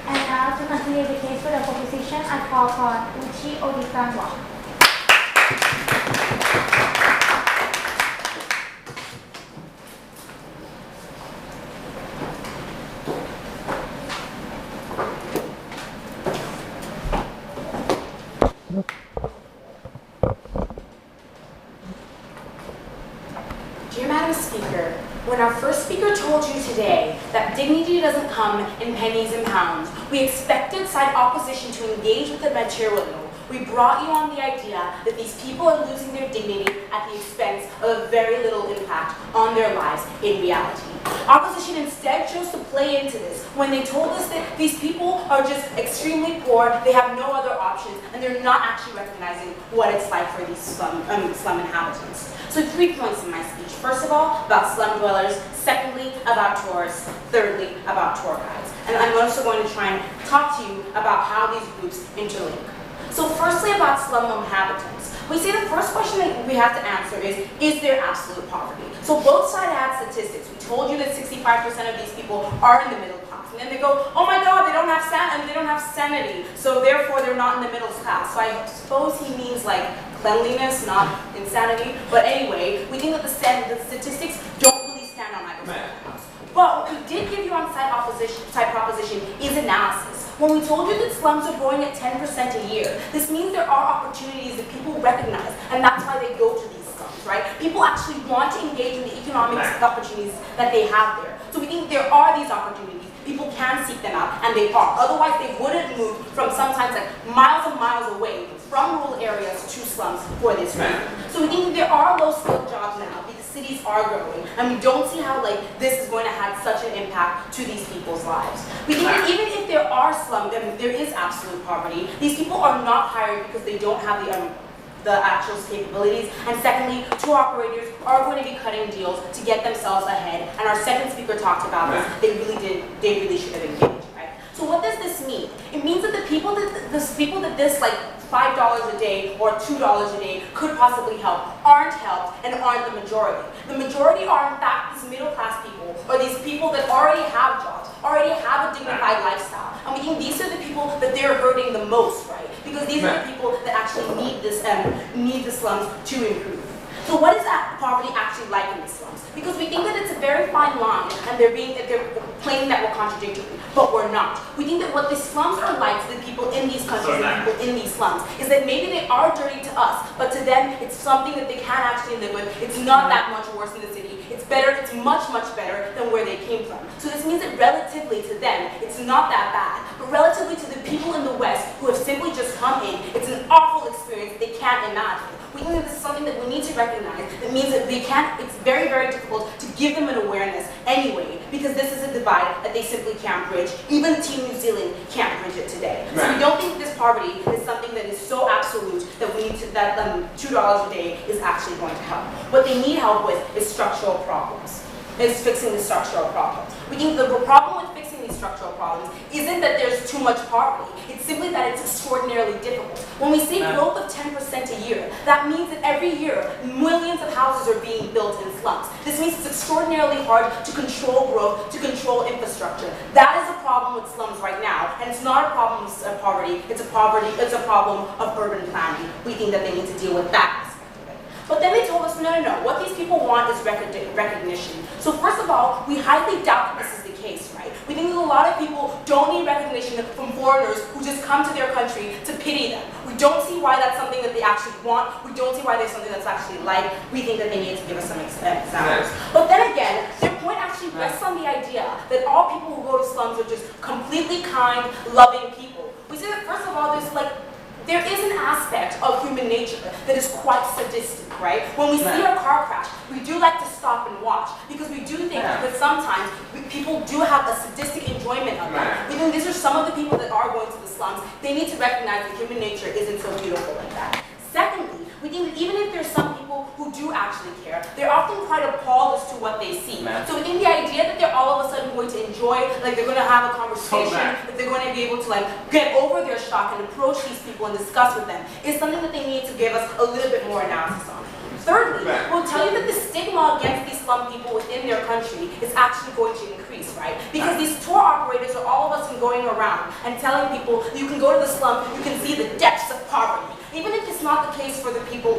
And now to continue the case for the proposition, I call upon Uchi Odikanwa. Dear Madam Speaker, when our first speaker told you today that dignity doesn't come in pennies and pounds, we expected side opposition to engage with the material. We brought you on the idea that these people are losing their dignity at the expense of very little impact on their lives in reality. Opposition instead chose to play into this when they told us that these people are just extremely poor, they have no other options, and they're not actually recognizing what it's like for these slum inhabitants. So 3 points in my speech. First of all, about slum dwellers. Secondly, about tourists. Thirdly, about tour guides. And I'm also going to try and talk to you about how these groups interlink. So firstly, about slum inhabitants. We say the first question that we have to answer is there absolute poverty? So both sides had statistics. We told you that 65% of these people are in the middle class. And then they go, oh my God, they don't have sanity. So therefore, they're not in the middle class. So I suppose he means like cleanliness, not insanity. But anyway, we think that the statistics don't really stand on either side. But what we did give you on side proposition is analysis. When we told you that slums are growing at 10% a year, this means there are opportunities that people recognize, and that's why they go to these slums, right? People actually want to engage in the economic opportunities that they have there. So we think there are these opportunities. People can seek them out, and they are. Otherwise, they wouldn't move from sometimes like miles and miles away from rural areas to slums for this reason. So we think that there are low-skilled jobs now because cities are growing, and we don't see how this is going to have such an impact to these people's lives. We think that even if there are slums, and there is absolute poverty, these people are not hired because they don't have the actual capabilities, and secondly, tour operators are going to be cutting deals to get themselves ahead, and our second speaker talked about this. They really should have engaged, right? So what does this mean? It means that the people that this $5 a day or $2 a day could possibly help aren't helped and aren't the majority. The majority are in fact these middle class people, or these people that already have jobs, already have a dignified lifestyle. And we think these are the people that they're hurting the most, right? Because these are the people that actually need the slums to improve. So what is that poverty actually like in the slums? Because we think that it's a very fine line, and they're claiming that we're contradictory, but we're not. We think that what the slums are like to the people in these countries, the people in these slums, is that maybe they are dirty to us, but to them it's something that they can actually live with. It's not that much worse in the city. It's better, it's much better than where they came from. So this means that relatively to them, it's not that bad. But relatively to the people in the West who have simply just come in, it's an awful experience they can't imagine. We think that this is something that we need to recognize. It means that it's very, very difficult to give them an awareness anyway, because this is a divide that they simply can't bridge. Even Team New Zealand can't bridge it today. So we don't think this poverty is something that is so absolute that $2 a day is actually going to help. What they need help with is structural problems. Is fixing the structural problems. We think the problem with fixing these structural problems isn't that there's too much poverty. It's simply that it's extraordinarily difficult. When we see growth of 10% a year, that means that every year millions of houses are being built in slums. This means it's extraordinarily hard to control growth, to control infrastructure. That is a problem with slums right now, and it's not a problem with poverty. It's a problem of urban planning. We think that they need to deal with that. But then they told us, no. What these people want is recognition. So first of all, we highly doubt that this is the case, right? We think that a lot of people don't need recognition from foreigners who just come to their country to pity them. We don't see why that's something that they actually want. We don't see why there's something that's actually like. We think that they need to give us some examples. But then again, their point actually rests on the idea that all people who go to slums are just completely kind, loving people. We say that first of all, there is an aspect of human nature that is quite sadistic, right? When we see a car crash, we do like to stop and watch, because we do think that sometimes people do have a sadistic enjoyment of that. We think these are some of the people that are going to the slums. They need to recognize that human nature isn't so beautiful like that. Secondly, we think that even if there's some people who do actually care, they're often quite appalled as to what they see. So we think the idea that they're all of a sudden going to enjoy, they're going to have a conversation, that they're going to be able to get over their shock and approach these people and discuss with them, is something that they need to give us a little bit more analysis on. Thirdly, we'll tell you that the stigma against these slum people within their country is actually going to increase, right? Because these tour operators are all of us going around and telling people you can go to the slum, you can see the depths of poverty. Even if it's not the case for the people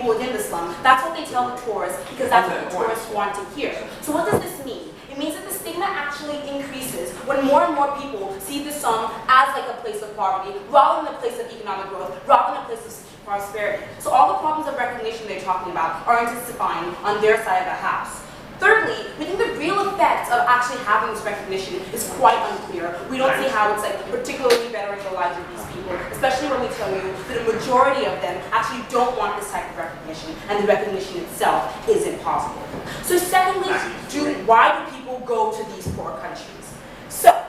within the slum, that's what they tell the tourists, because that's what the tourists want to hear. So what does this mean? It means that the stigma actually increases when more and more people see the slum as a place of poverty, rather than a place of economic growth, rather than a place of prosperity. So all the problems of recognition they're talking about are intensifying on their side of the house. Thirdly, we think the real effects of actually having this recognition is quite unclear. We don't see how it's particularly bettering the lives of these people, especially when we tell you that a majority of them actually don't want this type of recognition, and the recognition itself isn't possible. So secondly, why do people go to these poor countries? So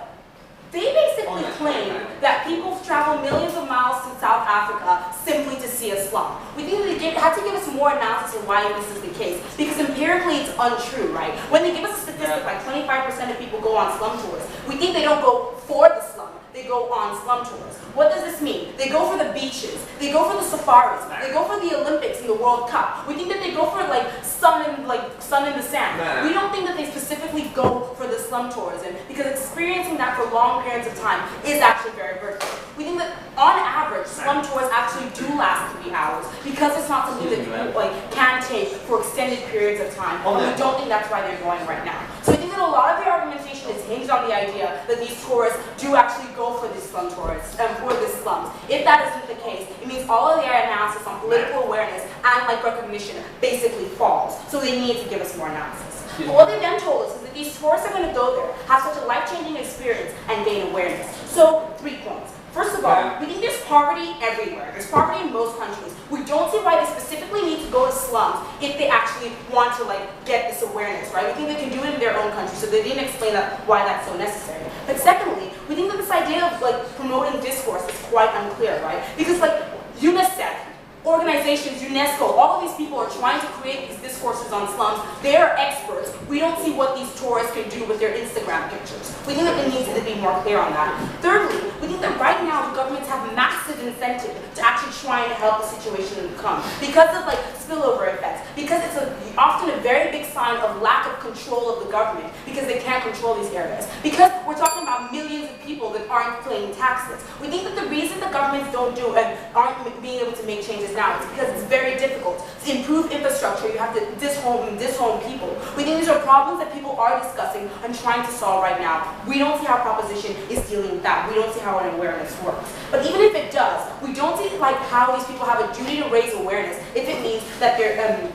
they basically claim that people travel millions of miles to South Africa simply to see a slum. We think that they had to give us more analysis on why this is the case, because empirically it's untrue, right? When they give us a statistic like 25% of people go on slum tours, we think they don't go for the slum, they go on slum tours. What does this mean? They go for the beaches, they go for the safaris, they go for the Olympics and the World Cup. We think that they go for sun in the sand. We don't think that they specifically go for the slum tourism, because experiencing that for long periods of time is actually very hurtful. We think that on average, slum tours actually do last 3 hours, because it's not something that people can take for extended periods of time. And we don't think that's why they're going right now. So we think that a lot of the argumentation is hinged on the idea that these tourists do actually go for these slum tourists and for the slums. If that isn't the case, it means all of their analysis on political awareness and recognition basically falls. So they need to give us more analysis. But what they then told us is that these tourists are going to go there, have such a life-changing experience, and gain awareness. So 3 points. First of all, we think there's poverty everywhere. There's poverty in most countries. We don't see why they specifically need to go to slums if they actually want to like get this awareness, right? We think they can do it in their own country, so they didn't explain why that's so necessary. But secondly, we think that this idea of like promoting discourse is quite unclear, right? Because like UNICEF, organizations, UNESCO, all of these people are trying to create these discourses on slums. They are experts. We don't see what these tourists can do with their Instagram pictures. We think that it needs to be more clear on that. Thirdly, we think that right now the governments have massive incentive to actually try and help the situation come because of like spillover effects, because it's often a very big sign of lack of control of the government because they can't control these areas. Because we're talking about millions of people that aren't paying taxes. We think that the reason the governments don't do and aren't being able to make changes now is because it's very difficult. To improve infrastructure, you have to dishome people. We think these are problems that people are discussing and trying to solve right now. We don't see how proposition is dealing with that. We don't see how an awareness works. But even if it does, we don't see like how these people have a duty to raise awareness if it means that they're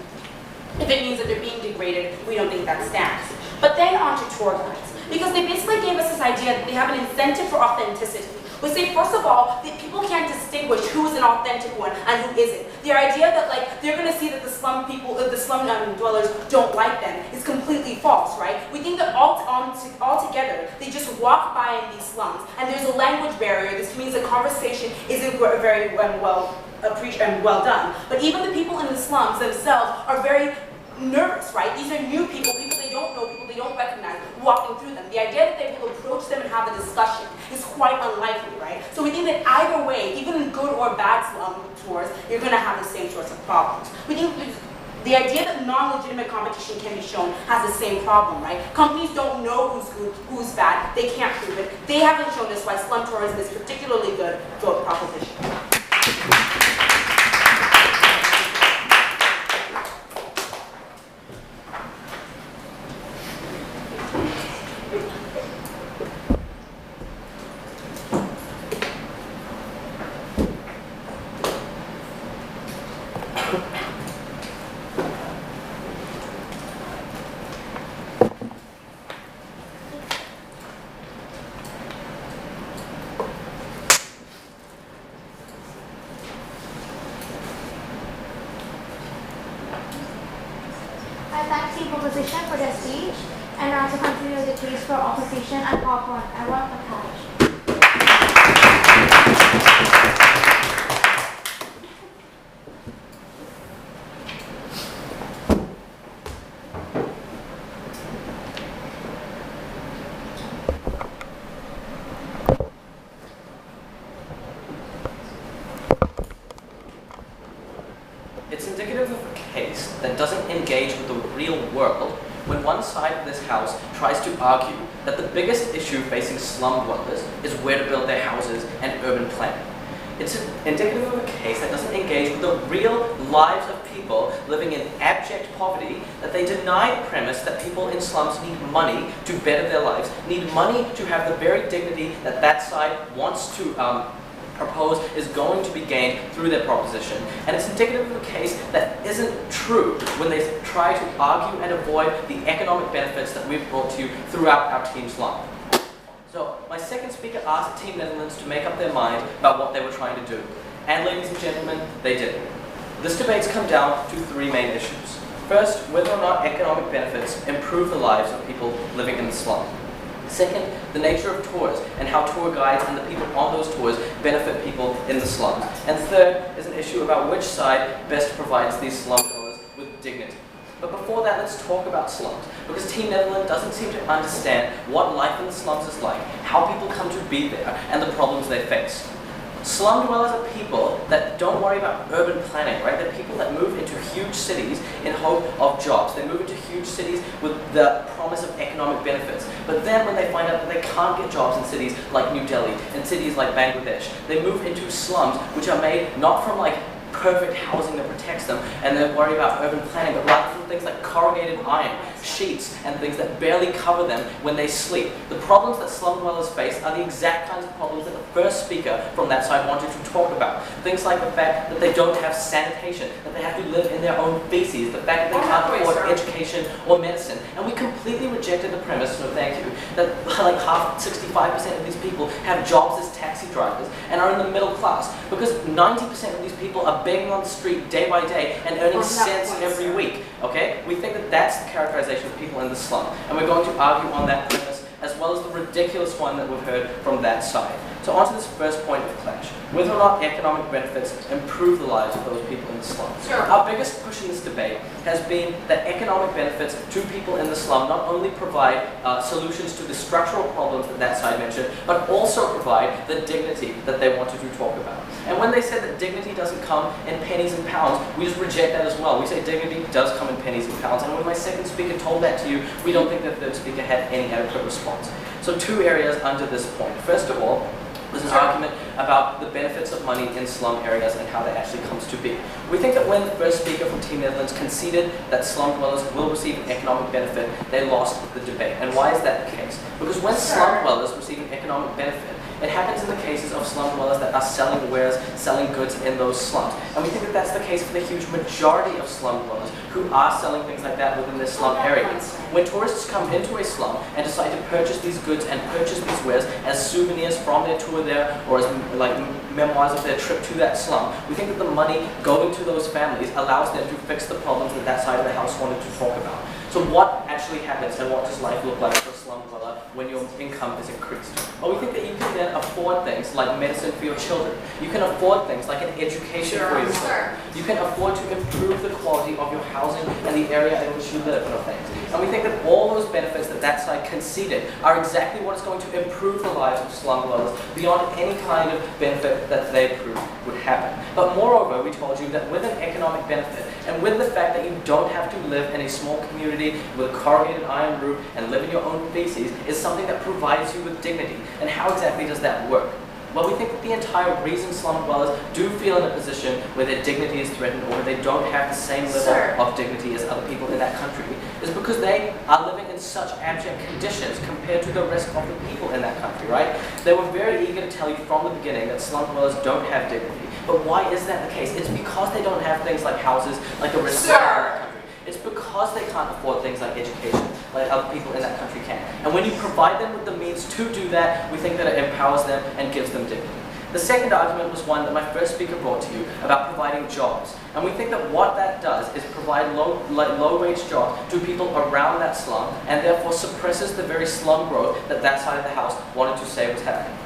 being degraded. We don't think that stands. But then on to tour guides, because they basically gave us this idea that they have an incentive for authenticity. We say, first of all, that people can't distinguish who is an authentic one and who isn't. The idea that like they're going to see that the slum people, the slum dwellers don't like them is completely false, right? We think that altogether, they just walk by in these slums, and there's a language barrier. This means the conversation isn't very well done. But even the people in the slums themselves are very nervous, right? These are new people they don't know, people they don't recognize, walking through them. The idea that they will approach them and have a discussion is quite unlikely, right? So we think that either way, even in good or bad slum tours, you're going to have the same sorts of problems. We think the idea that non-legitimate competition can be shown has the same problem, right? Companies don't know who's good, who's bad, they can't prove it. They haven't shown us why slum tourism is particularly good vote proposition. I thank the proposition for their speech, and now to continue the case for opposition, I call upon Aaron Pataj. It's indicative of a case that doesn't engage with the real world when one side of this house tries to argue that the biggest issue facing slum dwellers is where to build their houses and urban planning. It's indicative of a case that doesn't engage with the real lives of people living in abject poverty, that they deny the premise that people in slums need money to better their lives, need money to have the very dignity that that side wants to propose is going to be gained through their proposition. And it's indicative of a case that isn't true when they try to argue and avoid the economic benefits that we've brought to you throughout our Team Slum. So, my second speaker asked Team Netherlands to make up their mind about what they were trying to do. And ladies and gentlemen, they did. This debate's come down to three main issues. First, whether or not economic benefits improve the lives of people living in the slum. Second, the nature of tours and how tour guides and the people on those tours benefit people in the slums. And third is an issue about which side best provides these slum dwellers with dignity. But before that, let's talk about slums, because Team Netherlands doesn't seem to understand what life in the slums is like, how people come to be there, and the problems they face. Slum dwellers are people that don't worry about urban planning, right? They're people that move into huge cities in hope of jobs. They move into huge cities with the promise of economic benefits. But then when they find out that they can't get jobs in cities like New Delhi, in cities like Bangladesh, they move into slums which are made not from like perfect housing that protects them and they worry about urban planning, but rather from things like corrugated iron, sheets, and things that barely cover them when they sleep. The problems that slum dwellers face are the exact kinds of problems that the first speaker from that side wanted to talk about. Things like the fact that they don't have sanitation, that they have to live in their own feces, the fact that they can't afford education or medicine. And we completely rejected the premise, no thank you, that like 65% of these people have jobs as taxi drivers and are in the middle class, because 90% of these people are begging on the street day by day and earning cents every week. Okay? We think that that's the characterization of people in the slum, and we're going to argue on that premise as well as the ridiculous one that we've heard from that side. So on to this first point of clash, whether or not economic benefits improve the lives of those people in the slum. Sure. Our biggest push in this debate has been that economic benefits to people in the slum not only provide solutions to the structural problems that that side mentioned, but also provide the dignity that they wanted to talk about. And when they said that dignity doesn't come in pennies and pounds, we just reject that as well. We say dignity does come in pennies and pounds, and when my second speaker told that to you, we don't think the third speaker had any adequate response. So two areas under this point. First of all, there's an argument about the benefits of money in slum areas and how that actually comes to be. We think that when the first speaker from Team Netherlands conceded that slum dwellers will receive an economic benefit, they lost the debate. And why is that the case? Because when slum dwellers receive an economic benefit, it happens in the cases of slum dwellers that are selling wares, selling goods in those slums. And we think that that's the case for the huge majority of slum dwellers who are selling things like that within their slum areas. When tourists come into a slum and decide to purchase these goods and purchase these wares as souvenirs from their tour there, or as like memoirs of their trip to that slum, we think that the money going to those families allows them to fix the problems that that side of the house wanted to talk about. So what actually happens, and what does life look like for a slum dweller when your income is increased? Well, we think that you can then afford things like medicine for your children. You can afford things like an education for your children. You can afford to improve the quality of your housing and the area in which you live and things. And we think that all those benefits that that side conceded are exactly what is going to improve the lives of slum dwellers beyond any kind of benefit that they proved would happen. But moreover, we told you that with an economic benefit, and with the fact that you don't have to live in a small community with a corrugated iron roof and live in your own feces, is something that provides you with dignity. And how exactly does that work? Well, we think that the entire reason slum dwellers do feel in a position where their dignity is threatened, or where they don't have the same level of dignity as other people in that country, is because they are living in such abject conditions compared to the rest of the people in that country, right? They were very eager to tell you from the beginning that slum dwellers don't have dignity. But why is that the case? It's because they don't have things like houses like the rest of the country. It's because they can't afford things like education, like other people in that country can. And when you provide them with the means to do that, we think that it empowers them and gives them dignity. The second argument was one that my first speaker brought to you about providing jobs. And we think that what that does is provide low-wage jobs to people around that slum, and therefore suppresses the very slum growth that that side of the house wanted to say was happening.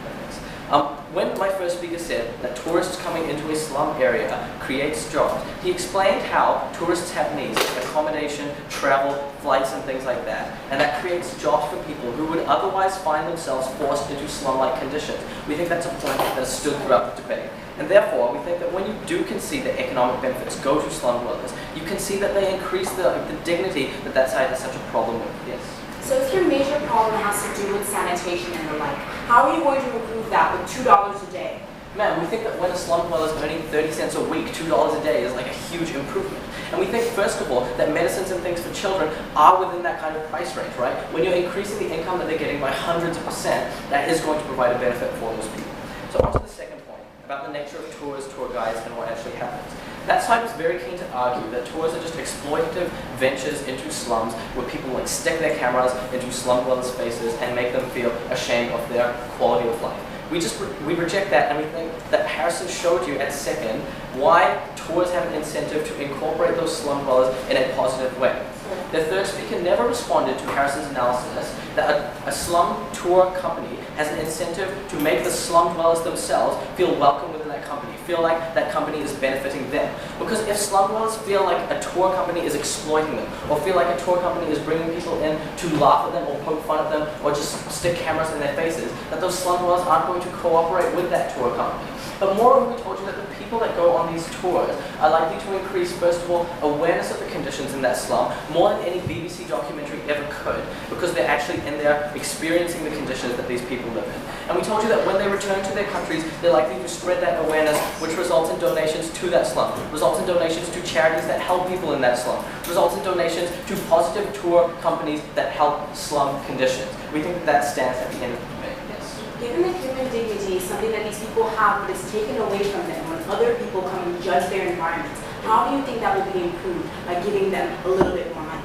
When my first speaker said that tourists coming into a slum area creates jobs, he explained how tourists have needs, accommodation, travel, flights, and things like that, and that creates jobs for people who would otherwise find themselves forced into slum-like conditions. We think that's a point that has stood throughout the debate. And therefore, we think that when you do concede that economic benefits go to slum dwellers, you can see that they increase the dignity that that side has such a problem with. Yes? So if your major problem has to do with sanitation and the like, how are you going to improve that with $2 a day? Man, we think that when a slum dweller is earning 30 cents a week, $2 a day is like a huge improvement. And we think, first of all, that medicines and things for children are within that kind of price range, right? When you're increasing the income that they're getting by hundreds of percent, that is going to provide a benefit for those people. So on to the second point, about the nature of tours, tour guides, and what actually happens. That side was very keen to argue that tours are just exploitative ventures into slums where people like stick their cameras into slum dwellers' faces and make them feel ashamed of their quality of life. We reject that, and we think that Harrison showed you at second why tours have an incentive to incorporate those slum dwellers in a positive way. The third speaker never responded to Harrison's analysis that a slum tour company has an incentive to make the slum dwellers themselves feel welcome within that company, feel like that company is benefiting them. Because if slum dwellers feel like a tour company is exploiting them, or feel like a tour company is bringing people in to laugh at them or poke fun at them or just stick cameras in their faces, that those slum dwellers aren't going to cooperate with that tour company. But moreover, we told you that the people that go on these tours are likely to increase, first of all, awareness of the conditions in that slum more than any BBC documentary ever could, because they're actually in there experiencing the conditions that these people live in. And we told you that when they return to their countries, they're likely to spread that awareness, which results in donations to that slum, results in donations to charities that help people in that slum, results in donations to positive tour companies that help slum conditions. We think that stands at the end of the debate. Yes. Given that human dignity is something that these people have but is taken away from them when other people come and judge their environments, how do you think that will be improved by giving them a little bit more money?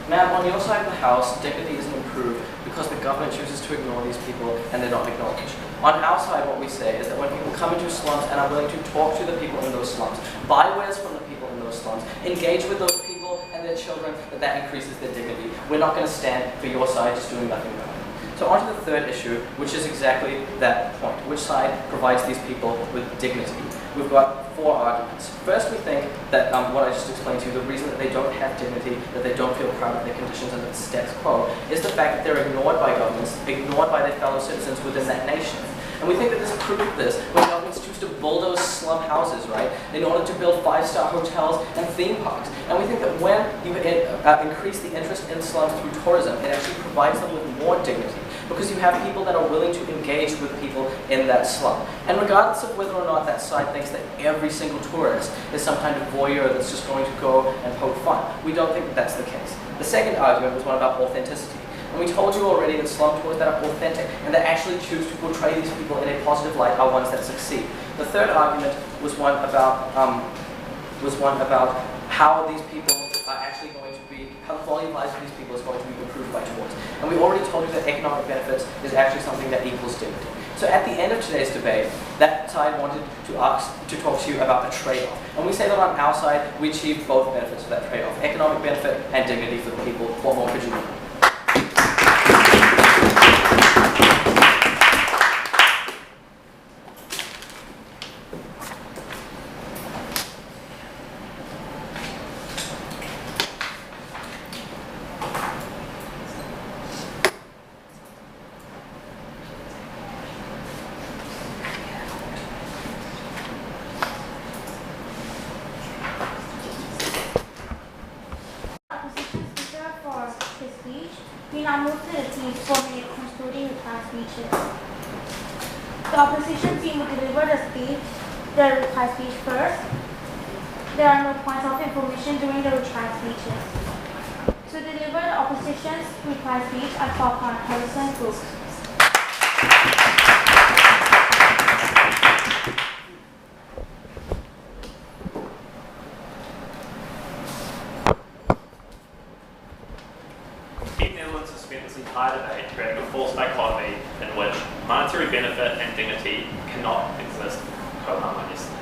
Ma'am, on your side of the house, dignity isn't improved because the government chooses to ignore these people and they're not acknowledged. On our side, what we say is that when people come into slums and are willing to talk to the people in those slums, buy wares from the people in those slums, engage with those people and their children, that increases their dignity. We're not going to stand for your side just doing nothing about it. So on to the third issue, which is exactly that point. Which side provides these people with dignity? We've got 4 arguments. First, we think that what I just explained to you, the reason that they don't have dignity, that they don't feel proud of their conditions under the status quo, is the fact that they're ignored by governments, ignored by their fellow citizens within that nation. And we think that there's proof of this when governments choose to bulldoze slum houses, right, in order to build 5-star hotels and theme parks. And we think that when you increase the interest in slums through tourism, it actually provides them with more dignity, because you have people that are willing to engage with people in that slum. And regardless of whether or not that side thinks that every single tourist is some kind of voyeur that's just going to go and poke fun, we don't think that that's the case. The second argument was one about authenticity. And we told you already that slum tours that are authentic and that actually choose to portray these people in a positive light are ones that succeed. The third argument was one about how these people are actually going to be, how the quality of lives of these people is going to be improved by tours. And we already told you that economic benefits is actually something that equals dignity. So at the end of today's debate, that side wanted to talk to you about a trade-off. And we say that on our side, we achieve both benefits of that trade-off, economic benefit and dignity for the people. What more could you want? We now move to the team's 4-minute concluding reply speeches. The opposition team will deliver the reply speech first. There are no points of information during the reply speeches. To deliver the opposition's reply speech, I call upon Harrison Brooks. Entire debate creating a false dichotomy in which monetary benefit and dignity cannot exist co-harmoniously.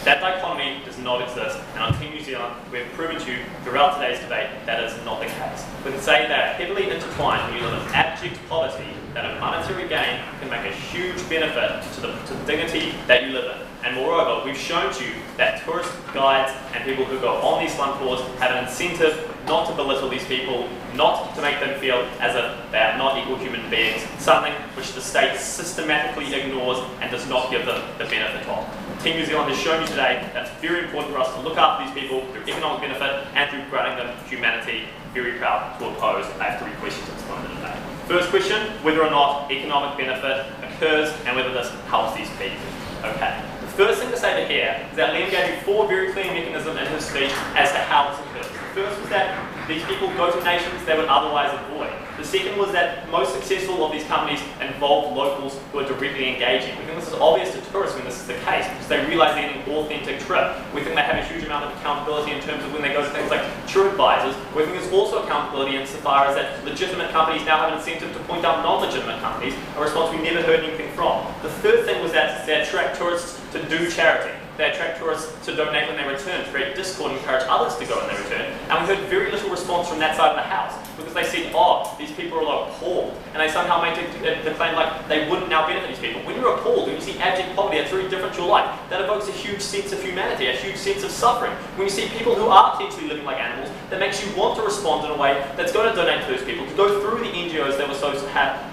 That dichotomy does not exist, and on Team New Zealand, we've proven to you throughout today's debate that is not the case. We can say they are heavily intertwined when you live in abject poverty, that a monetary gain can make a huge benefit to the dignity that you live in. And moreover, we've shown to you that tourist guides and people who go on these slum tours have an incentive not to belittle these people, not to make them feel as if they are not equal human beings, something which the state systematically ignores and does not give them the benefit of. Team New Zealand has shown you today that it's very important for us to look after these people through economic benefit and through granting them humanity. Very proud to oppose. I have 3 questions to explain today. First question, whether or not economic benefit occurs and whether this helps these people. Okay. The first thing to say to here is that Liam gave you 4 very clear mechanisms in his speech as to how this occurs. The first was that these people go to nations they would otherwise avoid. The second was that most successful of these companies involve locals who are directly engaging. We think this is obvious to tourists when this is the case, because they realise they're getting an authentic trip. We think they have a huge amount of accountability in terms of when they go to things like tour advisors. We think there's also accountability insofar as that legitimate companies now have an incentive to point out non-legitimate companies, a response we never heard anything from. The third thing was that they attract tourists to do charity. They attract tourists to donate when they return, to create discord and encourage others to go when they return. And we heard very little response from that side of the house, because they said, oh, these people are appalled. And they somehow made the claim like they wouldn't now benefit these people. When you're appalled, when you see abject poverty, that's very different to your life. That evokes a huge sense of humanity, a huge sense of suffering. When you see people who are potentially living like animals, that makes you want to respond in a way that's going to donate to those people, to go through the NGOs that we're so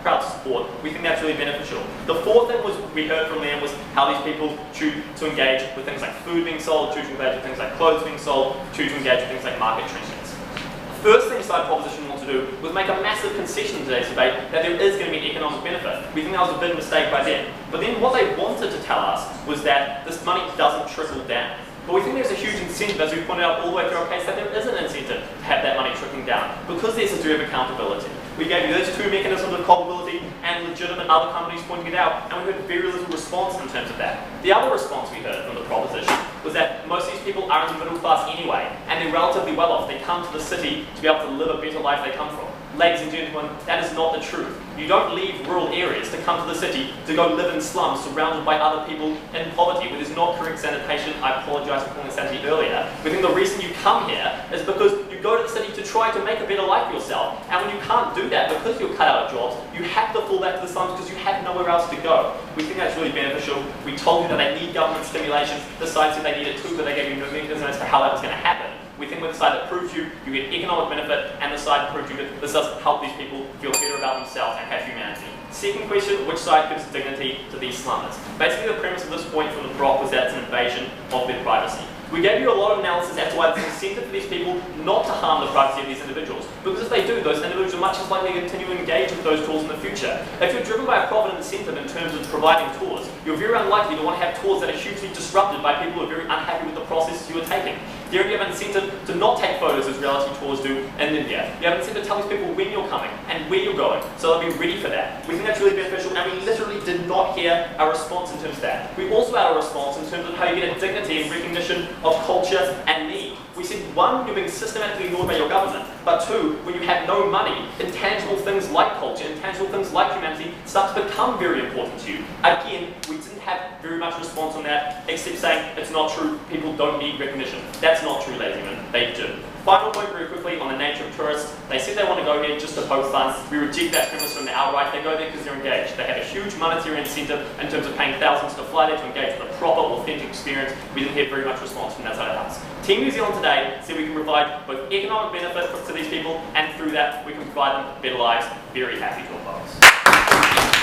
proud to support. We think that's really beneficial. The fourth thing was we heard from them was how these people choose to engage with things like food being sold, choose to engage with things like clothes being sold, choose to engage with things like market trenchings. First thing side proposition wanted to do was make a massive concession in today's debate that there is going to be an economic benefit. We think that was a big mistake by them. But then what they wanted to tell us was that this money doesn't trickle down. But we think there's a huge incentive, as we pointed out all the way through our case, that there is an incentive to have that money trickling down because there's a degree of accountability. We gave you those two mechanisms of culpability and legitimate other companies pointing it out, and we heard very little response in terms of that. The other response we heard from the proposition was that most of these people are in the middle class anyway, and they're relatively well off. They come to the city to be able to live a better life they come from. Ladies and gentlemen, that is not the truth. You don't leave rural areas to come to the city to go live in slums surrounded by other people in poverty where there's not correct sanitation. I apologise for calling it sanity earlier. We think the reason you come here is because you go to the city to try to make a better life for yourself. And when you can't do that because you're cut out of jobs, you have to fall back to the slums because you have nowhere else to go. We think that's really beneficial. We told you that they need government stimulation. The side said they need it too, but they gave you no mechanism as to how that was going to happen. We think with the side that proves you get economic benefit, and the side that proves you that this does help these people feel better about themselves and have humanity. Second question, which side gives dignity to these slummers? Basically the premise of this point from the prop was that it's an invasion of their privacy. We gave you a lot of analysis as to why there's an incentive for these people not to harm the privacy of these individuals. Because if they do, those individuals are much as likely to continue to engage with those tools in the future. If you're driven by a profit incentive in terms of providing tours, you're very unlikely to want to have tours that are hugely disrupted by people who are very unhappy with the process you are taking. There you have an incentive to not take photos as reality tours do in India. You have an incentive to tell these people when you're coming and where you're going, so they'll be ready for that. We think that's really beneficial, and we literally did not hear a response in terms of that. We also had a response in terms of how you get a dignity and recognition of culture and need. We said, one, you're being systematically ignored by your government, but two, when you have no money, intangible things like culture, intangible things like humanity start to become very important to you. Again, we didn't have very much response on that, except saying it's not true, people don't need recognition. That's not true, ladies and gentlemen, they do. Final point very quickly on the nature of tourists. They said they want to go here just to poke fun. We reject that premise from the outright. They go there because they're engaged. They have a huge monetary incentive in terms of paying thousands to fly there to engage with a proper, authentic experience. We didn't hear very much response from that side of the house. Team New Zealand today said we can provide both economic benefit to these people, and through that we can provide them better lives. Very happy to oppose.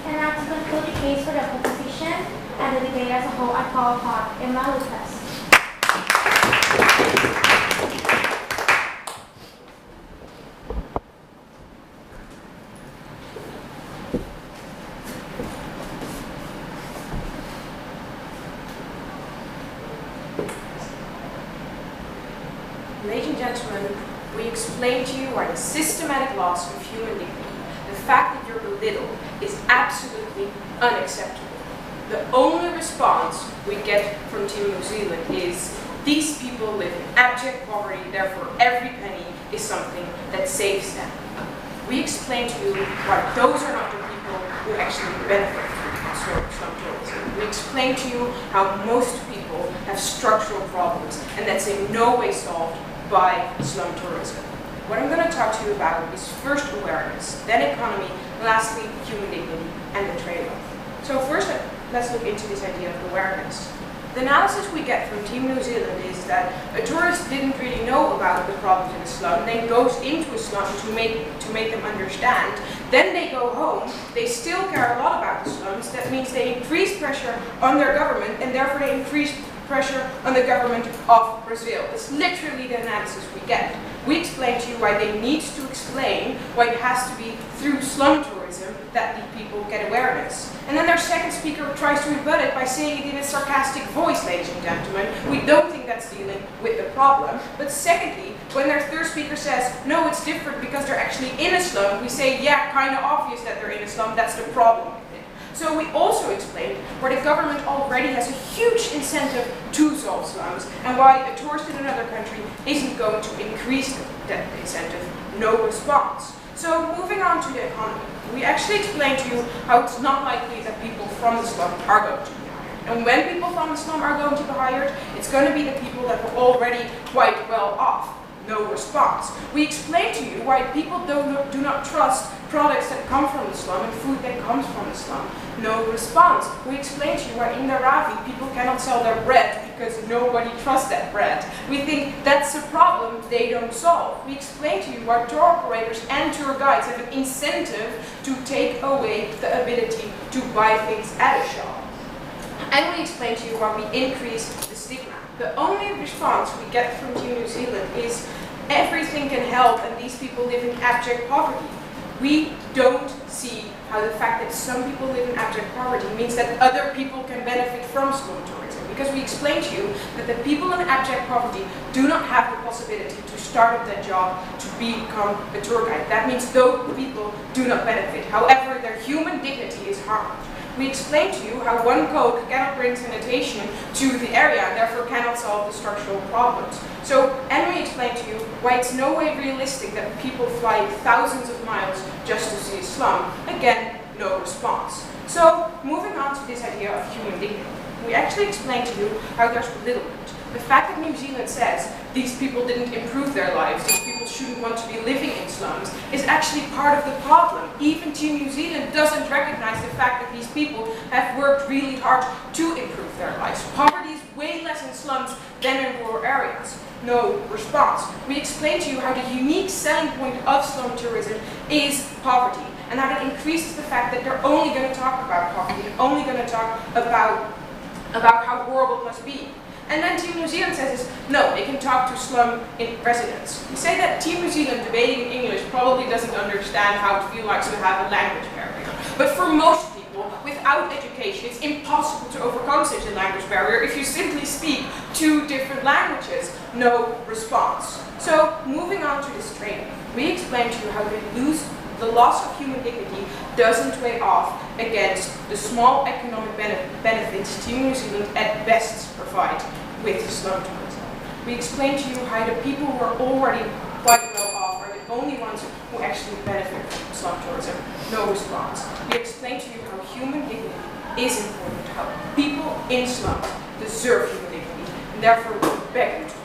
And now to conclude the case for the proposition and the debate as a whole, I call upon Emma Lucas. Ladies and gentlemen, we explained to you why the systematic loss of human dignity, the fact that you're belittled, is absolutely unacceptable. The only response we get from Team New Zealand is, these people live in abject poverty, therefore every penny is something that saves them. We explained to you why those are not the people who actually benefit from slum tourism. We explained to you how most people have structural problems, and that's in no way solved by slum tourism. What I'm going to talk to you about is first awareness, then economy, lastly human dignity and the trade-off. So first, let's look into this idea of awareness. The analysis we get from Team New Zealand is that a tourist didn't really know about the problems in the slum, then goes into a slum to make them understand. Then they go home, they still care a lot about the slums. That means they increase pressure on their government, and therefore they increase pressure on the government of Brazil. It's literally the analysis we get. We explain to you why they need to explain why it has to be through slum tourism that the people get awareness. And then their second speaker tries to rebut it by saying it in a sarcastic voice, ladies and gentlemen. We don't think that's dealing with the problem. But secondly, when their third speaker says, no, it's different because they're actually in a slum, we say, yeah, kind of obvious that they're in a slum, that's the problem. So we also explained why the government already has a huge incentive to solve slums, and why a tourist in another country isn't going to increase that incentive. No response. So moving on to the economy, we actually explained to you how it's not likely that people from the slum are going to be hired. And when people from the slum are going to be hired, it's going to be the people that are already quite well off. No response. We explain to you why people do not trust products that come from the slum and food that comes from the slum. No response. We explain to you why in Dharavi people cannot sell their bread because nobody trusts that bread. We think that's a problem they don't solve. We explain to you why tour operators and tour guides have an incentive to take away the ability to buy things at a shop. And we explain to you why we increase the stigma. The only response we get from Team New Zealand is everything can help and these people live in abject poverty. We don't see how the fact that some people live in abject poverty means that other people can benefit from slum tourism. Because we explain to you that the people in abject poverty do not have the possibility to start up that job to become a tour guide. That means those people do not benefit. However, their human dignity is harmed. We explain to you how one Coke cannot bring sanitation to the area and therefore cannot solve the structural problems. And we explain to you why it's no way realistic that people fly thousands of miles just to see a slum. Again, no response. So, moving on to this idea of human dignity. We actually explain to you how there's belittlement. The fact that New Zealand says these people didn't improve their lives, these people shouldn't want to be living in slums, is actually part of the problem. Even Team New Zealand doesn't recognize the fact that these people have worked really hard to improve their lives. Poverty is way less in slums than in rural areas. No response. We explain to you how the unique selling point of slum tourism is poverty, and how that increases the fact that they're only going to talk about poverty, and only going to talk about how horrible it must be. And then Team New Zealand says, no, they can talk to slum residents. We say that Team New Zealand debating in English probably doesn't understand how it feels like to have a language barrier. But for most people, without education, it's impossible to overcome such a language barrier if you simply speak two different languages. No response. So, moving on to this training, we explain to you how the loss of human dignity doesn't weigh off against the small economic benefits Team New Zealand at best provide with slum tourism. We explain to you how the people who are already quite well off are the only ones who actually benefit from slum tourism. No response. We explain to you how human dignity is important, how people in slums deserve human dignity, and therefore we beg you to